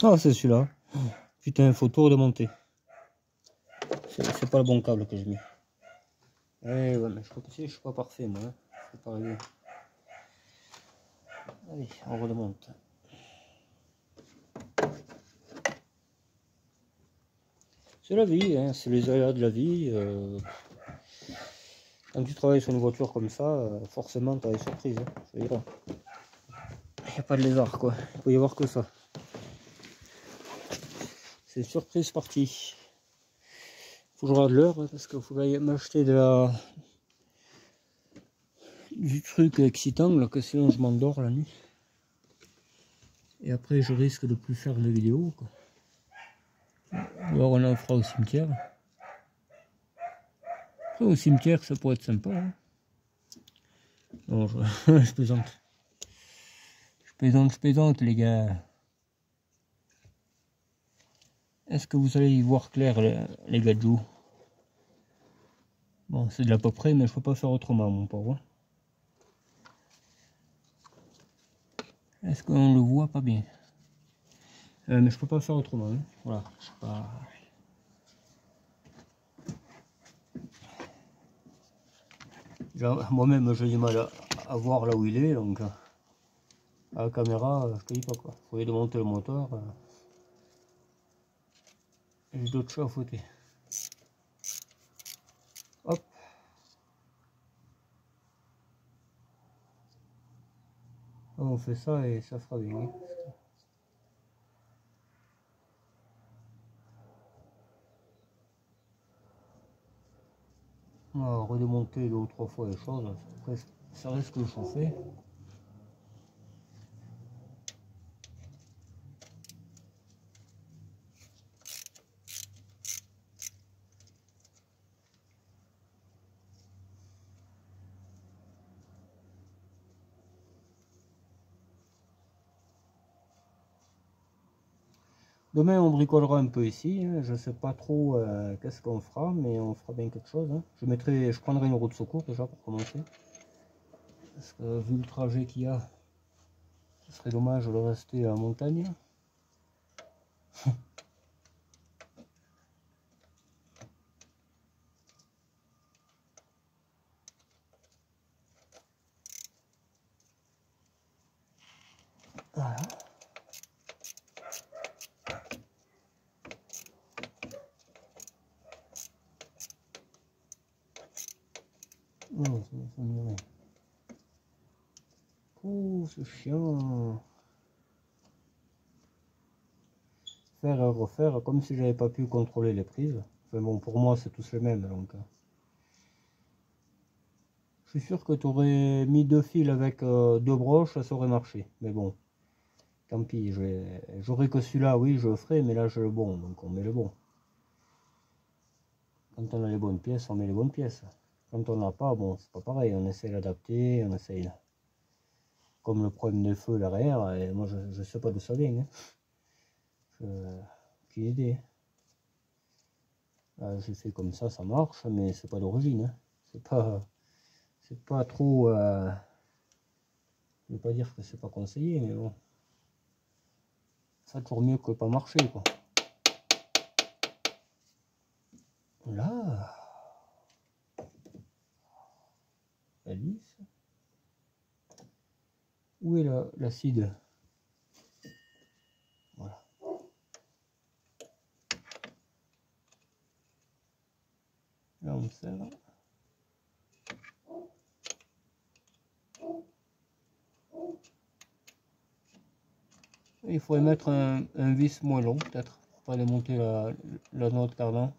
Ah, c'est celui-là. Putain, il faut tout remonter. C'est pas le bon câble que j'ai mis. Eh ouais, mais je crois que je suis pas parfait, moi. Hein. C'est pas arrivé. Allez, on remonte. C'est la vie, hein, c'est les aléas de la vie. Quand tu travailles sur une voiture comme ça, forcément tu as des surprises. Hein, il n'y a pas de lézard, quoi. Il peut y avoir que ça. C'est surprise partie. Faut que je regarde l'heure parce qu'il faudrait m'acheter du truc excitant là, que sinon je m'endors la nuit. Et après je risque de plus faire de vidéos. Quoi. Ou alors on en fera au cimetière. Après, au cimetière ça pourrait être sympa. Hein. Non, je plaisante. Je plaisante les gars. Est-ce que vous allez y voir clair les gadgets? Bon, c'est de l'à peu près, mais je peux pas faire autrement, mon pauvre. Est-ce qu'on le voit pas bien? Mais je peux pas faire autrement. Hein. Voilà, je sais pas. Moi-même, j'ai du mal à voir là où il est, donc à la caméra, je te dis pas quoi. Il faut aller démonter le moteur. J'ai d'autres choses à fouetter. Hop. On fait ça et ça fera bien. On va redémonter 2 ou 3 fois les choses. Après, ça risque de chauffer. Demain on bricolera un peu ici, hein. Je sais pas trop qu'est-ce qu'on fera, mais on fera bien quelque chose. Hein. Je prendrai une roue de secours déjà pour commencer. Parce que vu le trajet qu'il y a, ce serait dommage de rester en montagne. Non, ça me dit rien. Oh, c'est chiant. Faire et refaire, comme si j'avais pas pu contrôler les prises. Enfin bon, pour moi, c'est tous les mêmes, donc. Je suis sûr que tu aurais mis 2 fils avec 2 broches, ça aurait marché. Mais bon, tant pis, j'aurais que celui-là, oui, je le ferai, mais là j'ai le bon, donc on met le bon. Quand on a les bonnes pièces, on met les bonnes pièces. Quand on n'a pas, bon, c'est pas pareil, on essaie d'adapter, on essaye. Comme le problème des feux derrière, et moi je sais pas d'où ça vient. Hein. Aucune idée. Là, j'ai fait comme ça marche, mais c'est pas d'origine. Hein. C'est pas trop. Je ne veux pas dire que c'est pas conseillé, mais bon. C'est toujours mieux que pas marcher, quoi. Là, la lisse. Où est l'acide? Voilà. Là, on serre. Il faudrait mettre un vis moins long, peut-être, pour pas démonter la noix de cardin.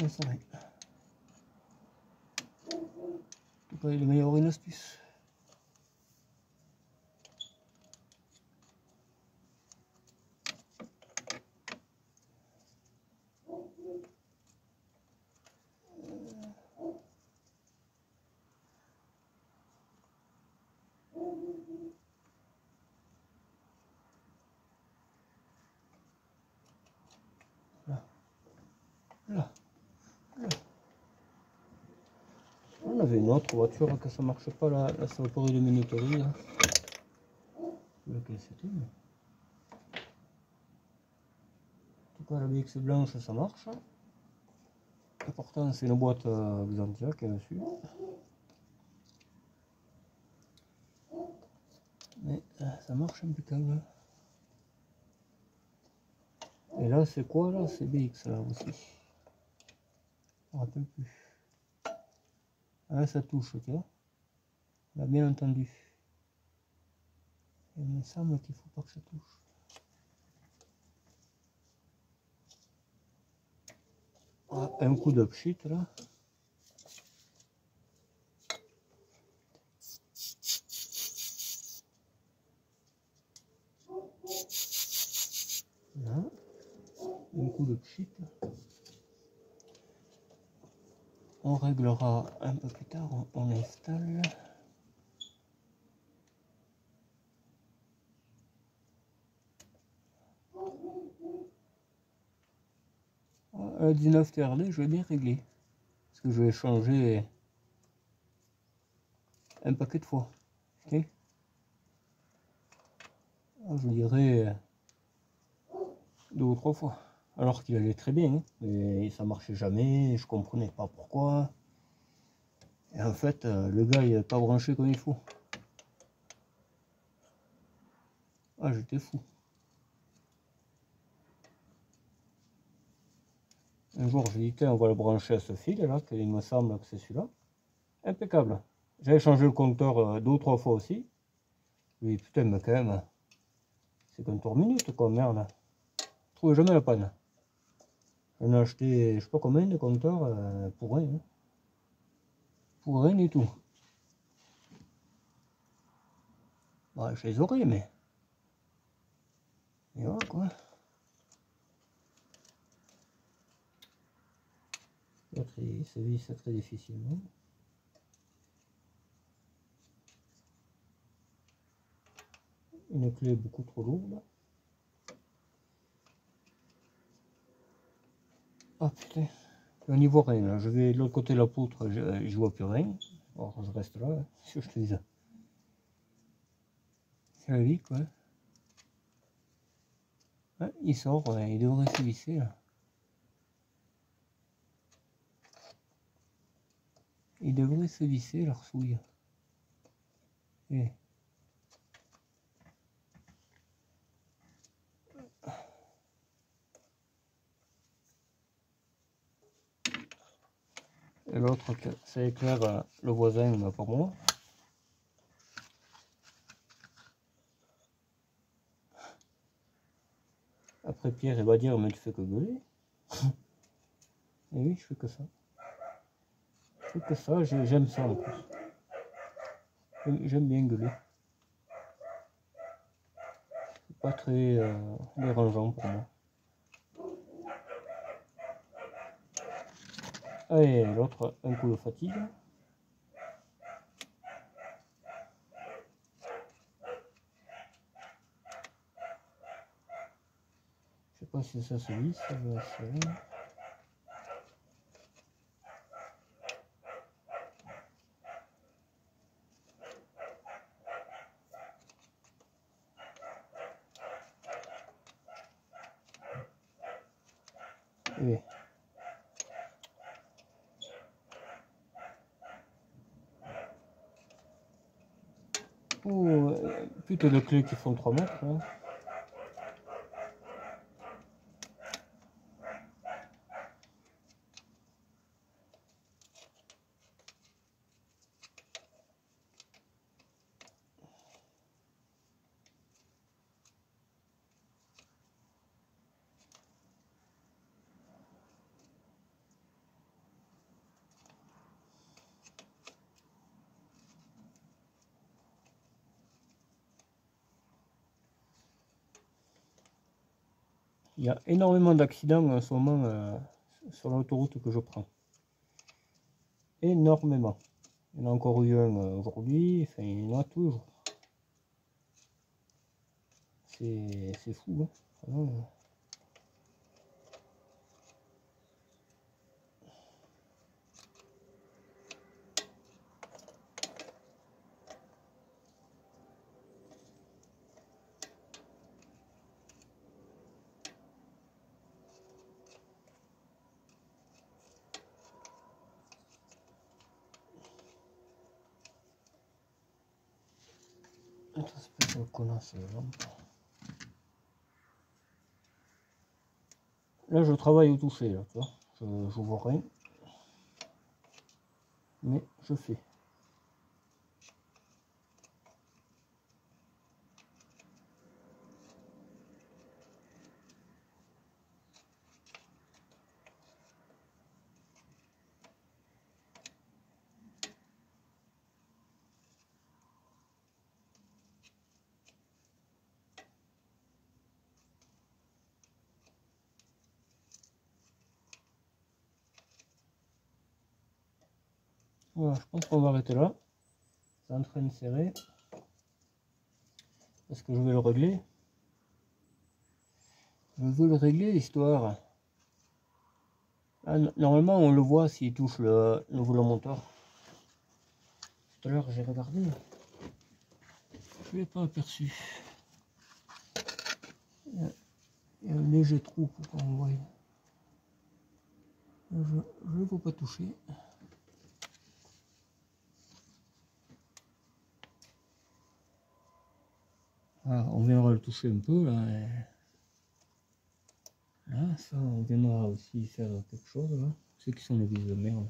Ça va. C'est pas le meilleur une astuce. Là. Là. Là. On avait une autre voiture que ça marche pas, la saloperie de minuterie. Là. Lequel c'était, mais... En tout cas, la BX blanche, ça marche. Et pourtant, c'est une boîte Xantia qui est dessus. Mais ça marche impeccable. Et là, c'est quoi là? C'est BX là aussi. Je me rappelle plus. Ah, ça touche, tu vois. On a bien entendu. Il me semble qu'il faut pas que ça touche. Ah, un coup de pchit là. Là. Un coup de pchit. On réglera un peu plus tard. On installe. 19 TRD, je vais bien régler. Parce que je vais changer un paquet de fois. Okay. Je dirais 2 ou 3 fois. Alors qu'il allait très bien, hein, mais ça marchait jamais, je comprenais pas pourquoi. Et en fait, le gars il n'est pas branché comme il faut. Ah, j'étais fou. Un jour, j'ai dit, tiens, on va le brancher à ce fil là, qu'il me semble que c'est celui-là. Impeccable. J'avais changé le compteur 2 ou 3 fois aussi. Oui, putain, mais quand même, c'est compteur minute quoi, merde. Je trouvais jamais la panne. J'en ai acheté, je sais pas combien de compteurs pour rien. Hein. Pour rien du tout. Ouais, je les aurais, mais. Et voilà quoi. C'est très difficilement. Une clé beaucoup trop lourde. Ah putain, au niveau rien là. Je vais de l'autre côté de la poutre, je vois plus rien. Alors je reste là, hein, si je te dis. C'est la vie quoi. Ah, il sort, ouais, il devrait se visser là. Il devrait se visser leur souille. Et... Et l'autre, ça éclaire le voisin, mais pas moi. Après Pierre, il va dire, mais tu fais que gueuler. Et oui, je fais que ça. Je fais que ça, j'aime ça en plus. J'aime bien gueuler. C'est pas très dérangeant pour moi. Allez, l'autre, un coup de fatigue. Je sais pas si ça se lit, ça va se... Oui. Oh, putain de clés qui font 3 mètres. Hein. Il y a énormément d'accidents en ce moment sur l'autoroute que je prends. Énormément. Il y en a encore eu un aujourd'hui, enfin il y en a tous les jours. C'est fou, hein. Vraiment. Espèce de connasse, là je travaille au toucher, là, tu vois. Je vois rien. Mais je fais. Voilà, je pense qu'on va arrêter là. C'est en train de serrer. Parce que je vais le régler. Je veux le régler, l'histoire. Normalement, on le voit s'il touche le volant moteur. Tout à l'heure, j'ai regardé. Je ne l'ai pas aperçu. Il y a un léger trou pour qu'on voie. Je ne veux pas toucher. Ah, on viendra le toucher un peu là. Là, ça, on viendra aussi faire quelque chose là. Ceux qui sont les vis de merde.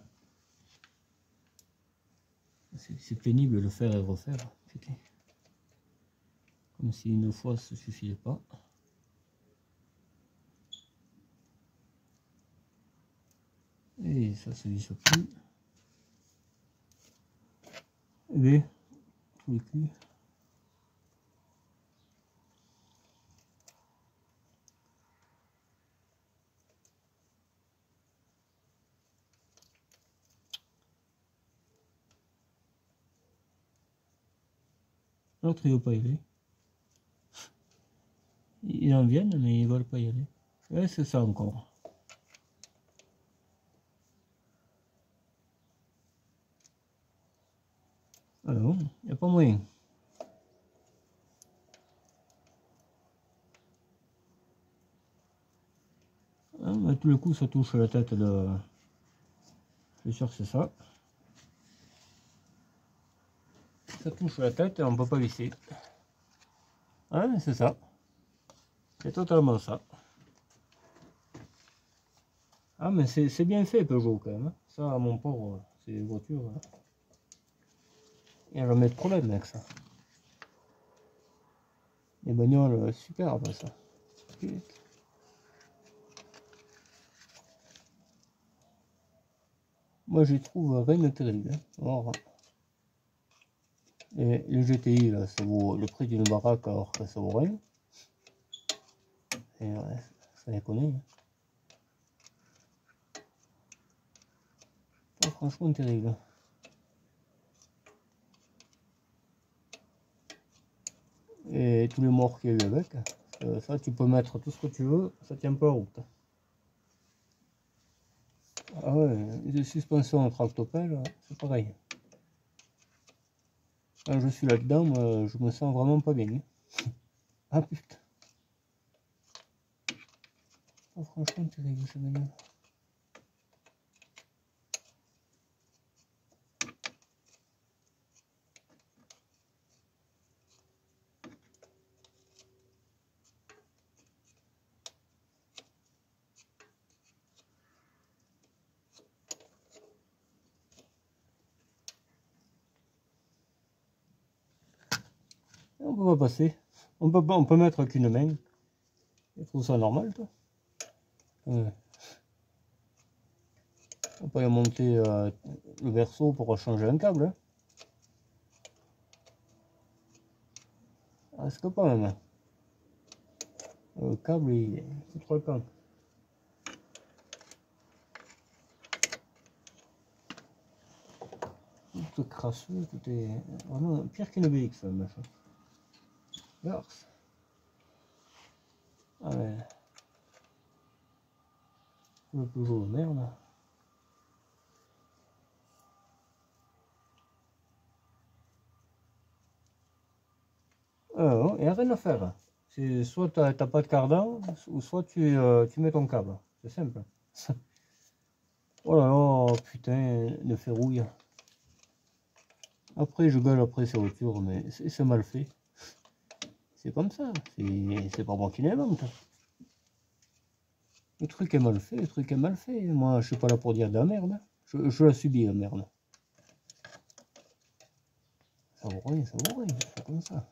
C'est pénible de le faire et refaire. Putain. Comme si une fois ça suffisait pas. Et ça se visse plus. Et tous les culs. L'autre il veut pas y aller. Ils en viennent mais ils veulent pas y aller. Et c'est ça encore. Alors, il n'y a pas moyen. Hein, mais tout le coup ça touche la tête de... Je suis sûr que c'est ça. Ça touche la tête et on ne peut pas visser. Hein, c'est ça. C'est totalement ça. Ah, mais c'est bien fait Peugeot quand même, hein. Ça, mon pauvre, c'est une voiture. Il n'y a jamais de problème avec ça. Les bagnoles superbes, ça. Moi, j'y trouve rien de terrible, hein. Alors, et le GTI, là, ça vaut le prix d'une baraque alors que ça vaut rien. Et ouais, ça déconne, hein. Pas franchement terrible. Et tous les morts qu'il y a eu avec, ça tu peux mettre tout ce que tu veux, ça tient pas la route. Ah ouais, les suspensions en tractopelle, c'est pareil. Quand je suis là-dedans, je me sens vraiment pas bien. Ah putain. Oh, franchement terrible ce bagnole. On peut pas passer. On peut mettre qu'une main. Je trouve ça normal, toi. Ouais. On peut y monter le verso pour changer un câble. Hein. Reste pas même. Le câble, il est trop le camp. Tout est crasseux, tout est vraiment pire qu'une BX, le machin. Garce. Ah ouais. Le Peugeot, merde. Non, il n'y a rien à faire. C'est soit t'as pas de cardan, ou soit tu mets ton câble. C'est simple. Oh là là, putain, de ferrouille. Après, je gueule après ces voitures, mais c'est mal fait. C'est comme ça. C'est pas moi qui l'invente. Le truc est mal fait, le truc est mal fait. Moi, je suis pas là pour dire de la merde. Je la subis, la merde. Ça vaut rien, c'est comme ça.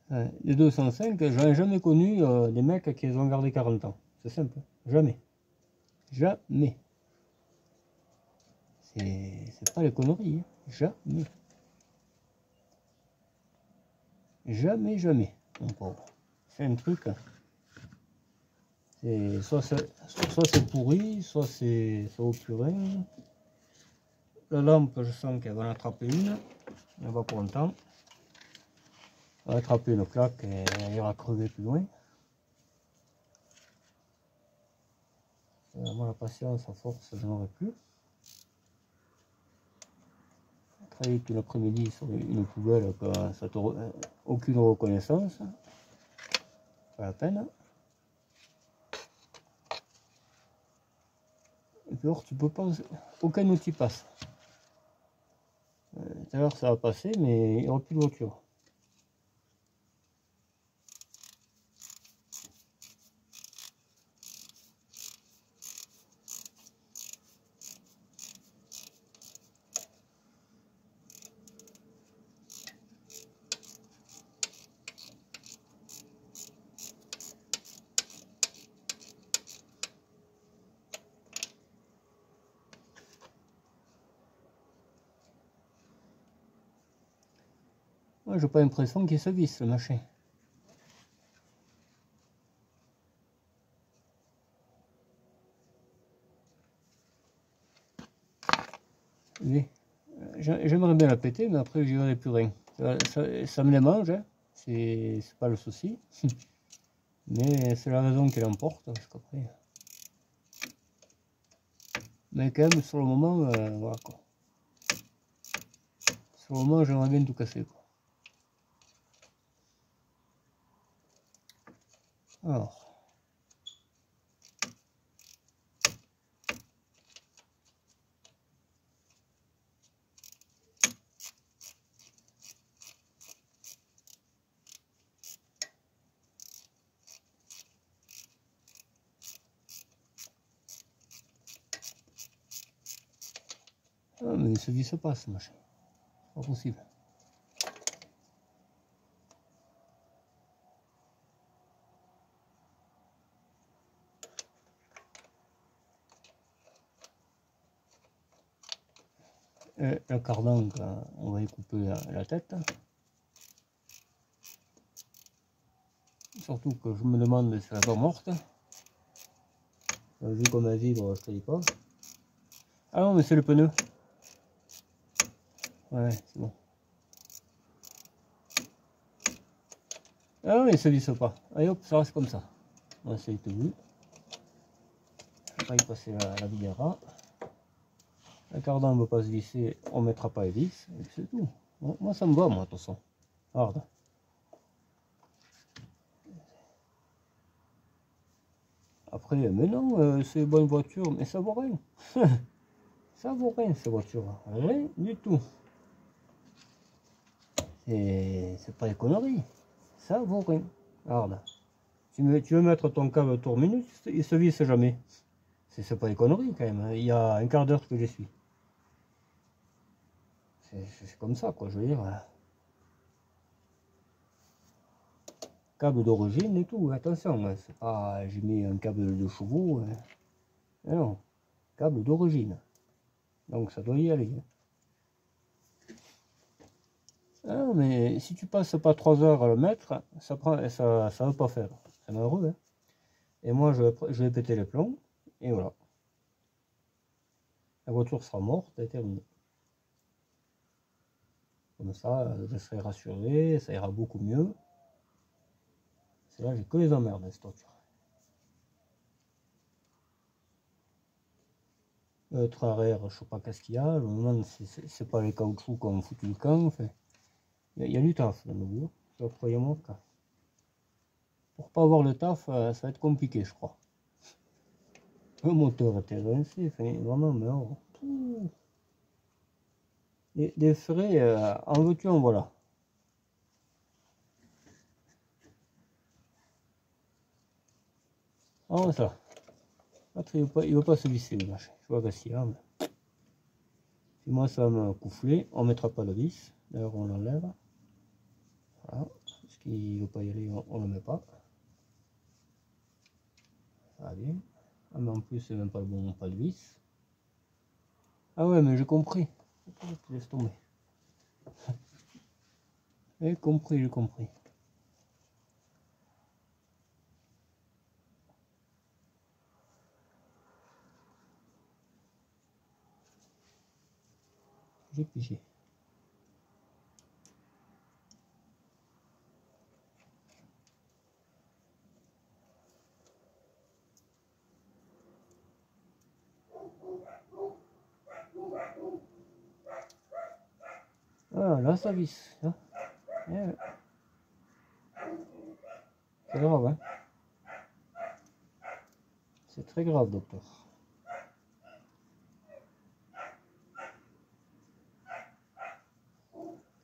Ouais, les 205, j'en ai jamais connu des mecs qui les ont gardés 40 ans. C'est simple. Jamais. Jamais. C'est pas les conneries. Hein. Jamais. Jamais, jamais. Mon pauvre. C'est un truc. Soit c'est pourri, soit ça vaut plus rien. La lampe, je sens qu'elle va en attraper une. Elle va pour longtemps. Elle va attraper une claque et elle ira crever plus loin. Moi, la patience, à force, je n'en aurai plus. Travailler tout l'après-midi sur une poubelle, ça aucune reconnaissance. Pas la peine. Et puis alors, tu peux pas. Aucun outil passe. Tout à l'heure, ça va passer, mais il n'y aura plus de voiture. Moi, j'ai pas l'impression qu'il se visse, le machin. Oui. J'aimerais bien la péter, mais après, j'y verrai plus rien. Ça me les mange, hein. C'est pas le souci. Mais c'est la raison qui l'emporte, parce qu'après. Mais quand même, sur le moment, voilà quoi. Sur le moment, j'aimerais bien tout casser, quoi. Alors. se visse pas ce machin. Pas possible. Le cardan, on va y couper la tête. Surtout que je me demande si elle n'est pas morte. Vu comme elle vibre, je te dis pas. Ah non, mais c'est le pneu. Ouais, c'est bon. Ah non, il se visse pas. Allez hop, ça reste comme ça. On essaye tout vu. On va y passer la vidéra. Le cardan ne veut pas se visser, on ne mettra pas les vis, et c'est tout. Bon, moi ça me va, moi, de toute façon. Regarde. Après, mais non, c'est une bonne voiture, mais ça vaut rien. Ça vaut rien, ces voitures. Rien du tout. C'est pas des conneries. Ça vaut rien. Regarde. Tu veux mettre ton câble tour minute, il se visse jamais. C'est pas des conneries quand même. Il y a un quart d'heure que je suis. C'est comme ça, quoi, je veux dire. Câble d'origine et tout, attention, c'est pas j'ai mis un câble de 2 chevaux. Non, câble d'origine. Donc ça doit y aller. Ah, mais si tu passes pas 3 heures à le mettre, ça veut pas faire. C'est malheureux. Hein. Et moi je vais péter les plombs. Et voilà. La voiture sera morte et terminée. Comme ça, je serai rassuré, ça ira beaucoup mieux. C'est là, j'ai que les emmerdes cette voiture. Le train arrière, je sais pas qu'est-ce qu'il y a. Je me demande si c'est pas les caoutchoucs qui ont foutu le camp. Enfin, il y a du taf dans le bout. Croyez-moi. Pour pas avoir le taf, ça va être compliqué, je crois. Le moteur était rincé, enfin, vraiment, mais oh, des frais, en veux-tu, en voilà. Ah, ça. Il veut pas se visser, le machin. Je vois qu'est-ce qu'il y a. Mais... Si moi, ça va me couffler, on mettra pas la vis. D'ailleurs, on l'enlève. Voilà. Parce qu'il veut pas y aller, on le met pas. Ça va bien. Ah, mais en plus, c'est même pas le bon, pas de vis. Ah ouais, mais j'ai compris. Laisse tomber. J'ai compris, j'ai compris. J'ai pigé. Ah, là, ça visse. Hein. Ouais. C'est grave, hein. C'est très grave, docteur.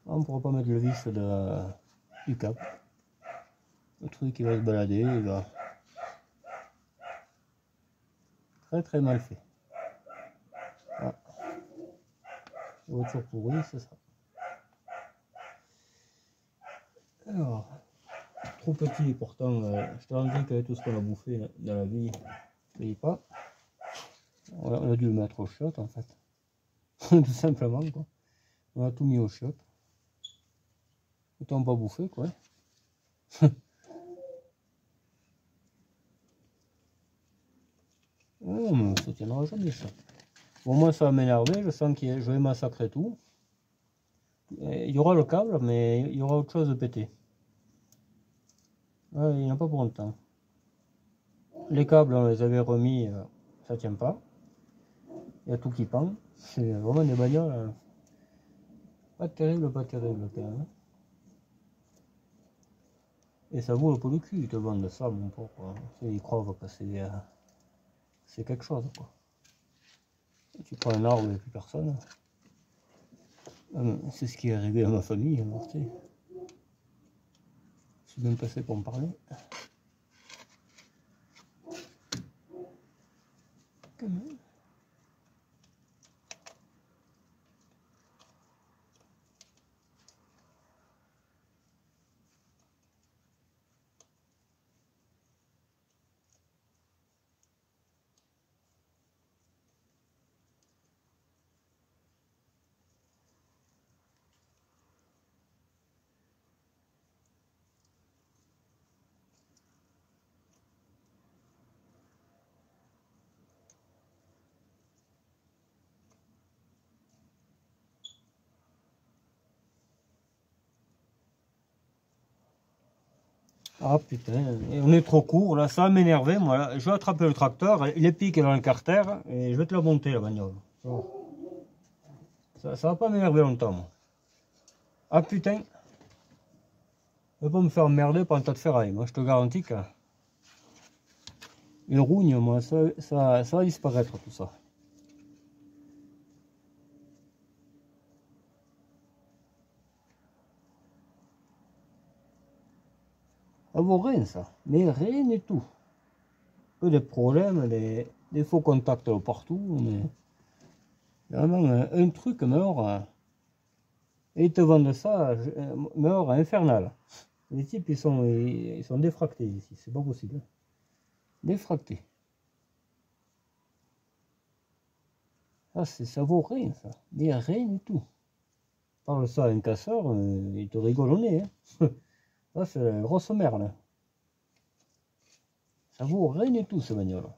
On ne pourra pas mettre le vis du câble. Le truc il va se balader, il va très mal fait. Ah. Voiture pourrie, c'est ça. Alors, trop petit pourtant, je te rends compte qu'avec tout ce qu'on a bouffé dans la vie, ça y est pas. On a dû le mettre au chiottes en fait. Tout simplement quoi. On a tout mis au chiottes. Autant pas bouffer quoi. Non, mais ça tiendra jamais ça. Bon, moi ça va m'énerver, je sens que je vais massacrer tout. Il y aura le câble, mais il y aura autre chose de pété. Ouais, il n'y en a pas pour longtemps. Les câbles, on les avait remis, ça tient pas. Il y a tout qui pend. C'est vraiment des bagnoles. Pas terrible quand même. Et ça vaut le pot de cul, ils te vendent ça, mon pauvre. Ils croient que c'est quelque chose, quoi. Tu prends un arbre, il n'y a plus personne. C'est ce qui est arrivé à ma famille, hein, tu sais. Je suis bien passé pour me parler. Quand même. Ah putain, et on est trop court là, ça va m'énerver moi là. Je vais attraper le tracteur, il est piqué dans le carter et je vais te la monter la bagnole. Ça va pas m'énerver longtemps moi. Ah putain, je vais pas me faire emmerder par un tas de ferraille, moi je te garantis que les rougnes, moi ça va disparaître tout ça. Ça vaut rien ça, mais rien du tout. Que des problèmes, des faux contacts partout, mais vraiment un truc, mais alors, et ils te vendent ça, mais alors infernal. Les types ils sont défractés ici, c'est pas possible. Défractés. Ça vaut rien ça, mais rien du tout. Parle ça à un casseur, il te rigole au nez. Hein. Ça c'est la grosse merde. Ça vaut rien du tout ce bagnole.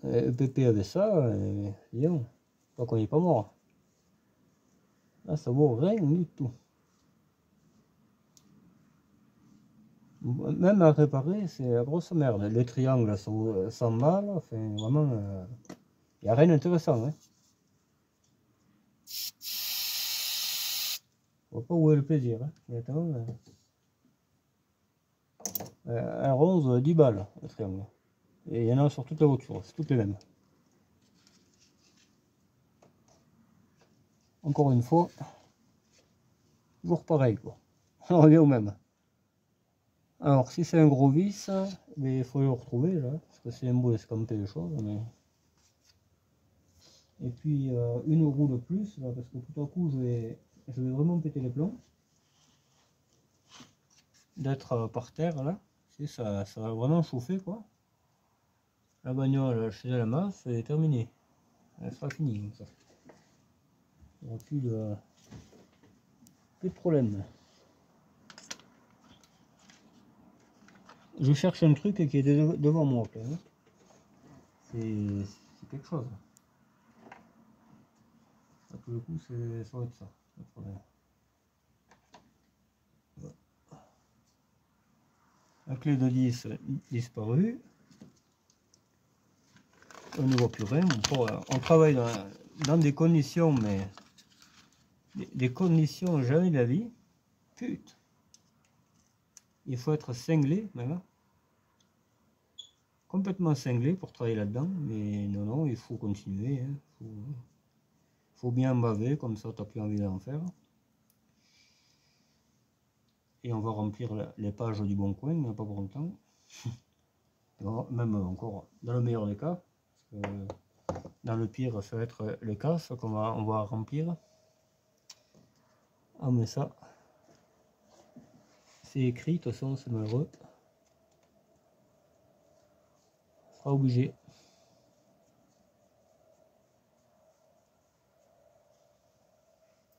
Pépé avait ça, disons, pas qu'on n'est pas mort. Là ça vaut rien du tout. Même à réparer, c'est la grosse merde. Les triangles sont mal, enfin vraiment, il n'y a rien d'intéressant. Hein. Je vois pas où est le plaisir. Hein. Honnêtement, un 11, 10 balles, le triangle. Et il y en a sur toutes les voitures, c'est toutes les mêmes. Encore une fois, toujours pareil quoi. On revient au même. Alors si c'est un gros vis, mais il faut le retrouver là, parce que c'est un beau escampé de choses. Mais... Et puis une roue de plus, là, parce que tout à coup je vais vraiment péter les plombs. D'être par terre là, ça va vraiment chauffer quoi. La bagnole, je faisais la masse, c'est terminé. Elle sera finie comme ça. Il n'y aura plus de problème. Je cherche un truc qui est devant moi quand même. C'est quelque chose. Ça, pour le coup, ça va être ça. Pas de problème. La clé de 10 disparue. On ne voit plus rien. On travaille dans des conditions, mais des conditions jamais de la vie. Putain. Il faut être cinglé maintenant. Complètement cinglé pour travailler là-dedans. Mais non, il faut continuer. Hein. Faut bien baver, comme ça tu n'as plus envie d'en faire. Et on va remplir les pages du Bon Coin, il n'y a pas pour longtemps. Même encore dans le meilleur des cas. Parce que dans le pire, ça va être le cas, ce on va remplir. Ah mais ça, c'est écrit, de toute façon c'est malheureux. On sera obligé.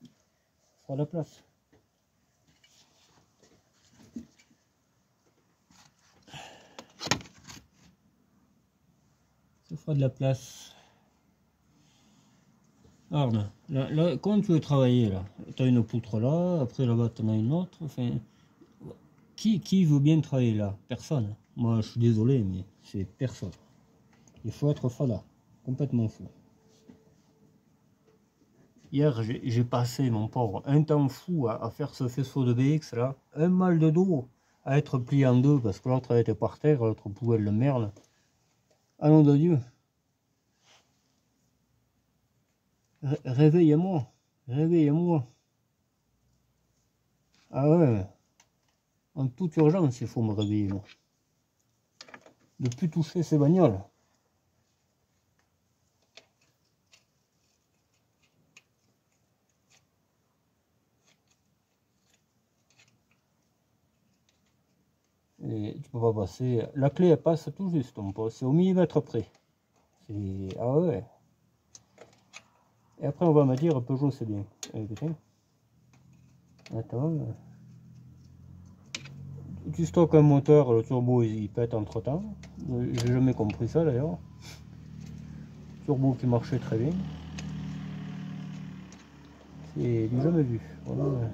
Ça fera de la place. Ça fera de la place. Alors là, quand tu veux travailler là, tu as une poutre là, après là-bas tu en as une autre. Enfin, qui veut bien travailler là? Personne. Moi je suis désolé, mais c'est personne. Il faut être fada, complètement fou. Hier j'ai passé, mon pauvre, un temps fou à faire ce faisceau de BX là. Un mal de dos à être plié en deux parce que l'autre était par terre, l'autre poubelle de merde. Ah nom de Dieu. Réveillez-moi. Réveillez-moi. Ah ouais. En toute urgence, il faut me réveiller, moi. De plus toucher ces bagnoles. Et tu peux pas passer. La clé elle passe tout juste, mon pote. C'est au millimètre près. Ah ouais. Et après on va me dire Peugeot c'est bien. Putain. Attends. Tu stockes un moteur, le turbo il pète entre temps. J'ai jamais compris ça d'ailleurs. Turbo qui marchait très bien. C'est du jamais vu. Voilà.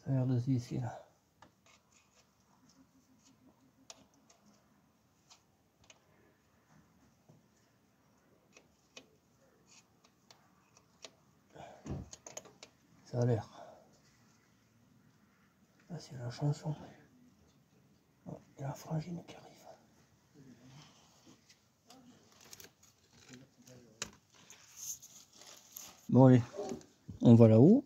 Ça a l'air de se visser là. Ça a l'air. Là c'est la chanson. Oh, il y a la frangine qui arrive. Bon allez, on va là-haut.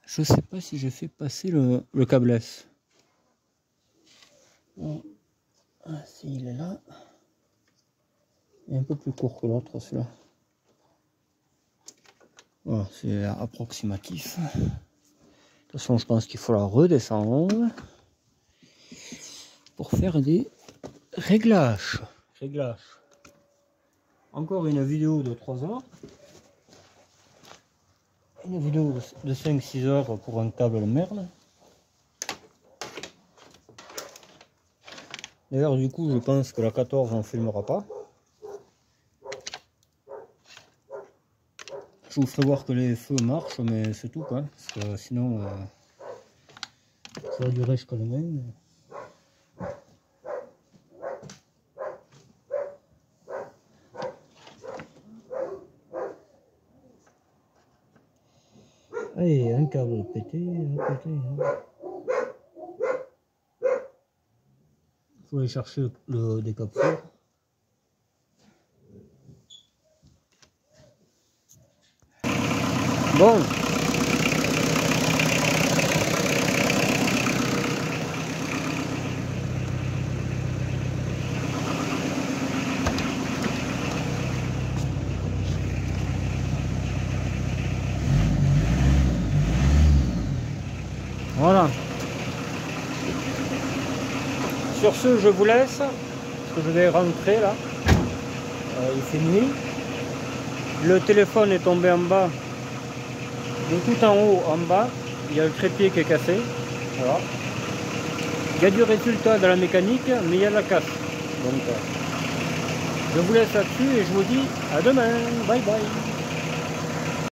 Je sais pas si j'ai fait passer le câble S. Bon. Ah, si il est là. Il est un peu plus court que l'autre celui-là. Voilà, c'est approximatif. De toute façon, je pense qu'il faut la redescendre pour faire des réglages. Encore une vidéo de 3 heures. Une vidéo de 5-6 heures pour un câble de merde. D'ailleurs, du coup, je pense que la 14 on ne filmera pas. Je vous ferai voir que les feux marchent, mais c'est tout quoi. Parce que sinon, ça va durer jusqu'à demain. Allez, un câble pété, Il faut aller chercher le décapsule. Bon. Voilà. Sur ce, je vous laisse, parce que je vais rentrer là. Il fait nuit. Le téléphone est tombé en bas. De tout en haut, en bas, il y a le trépied qui est cassé. Voilà. Il y a du résultat de la mécanique, mais il y a de la casse. Donc, je vous laisse là-dessus et je vous dis à demain. Bye bye.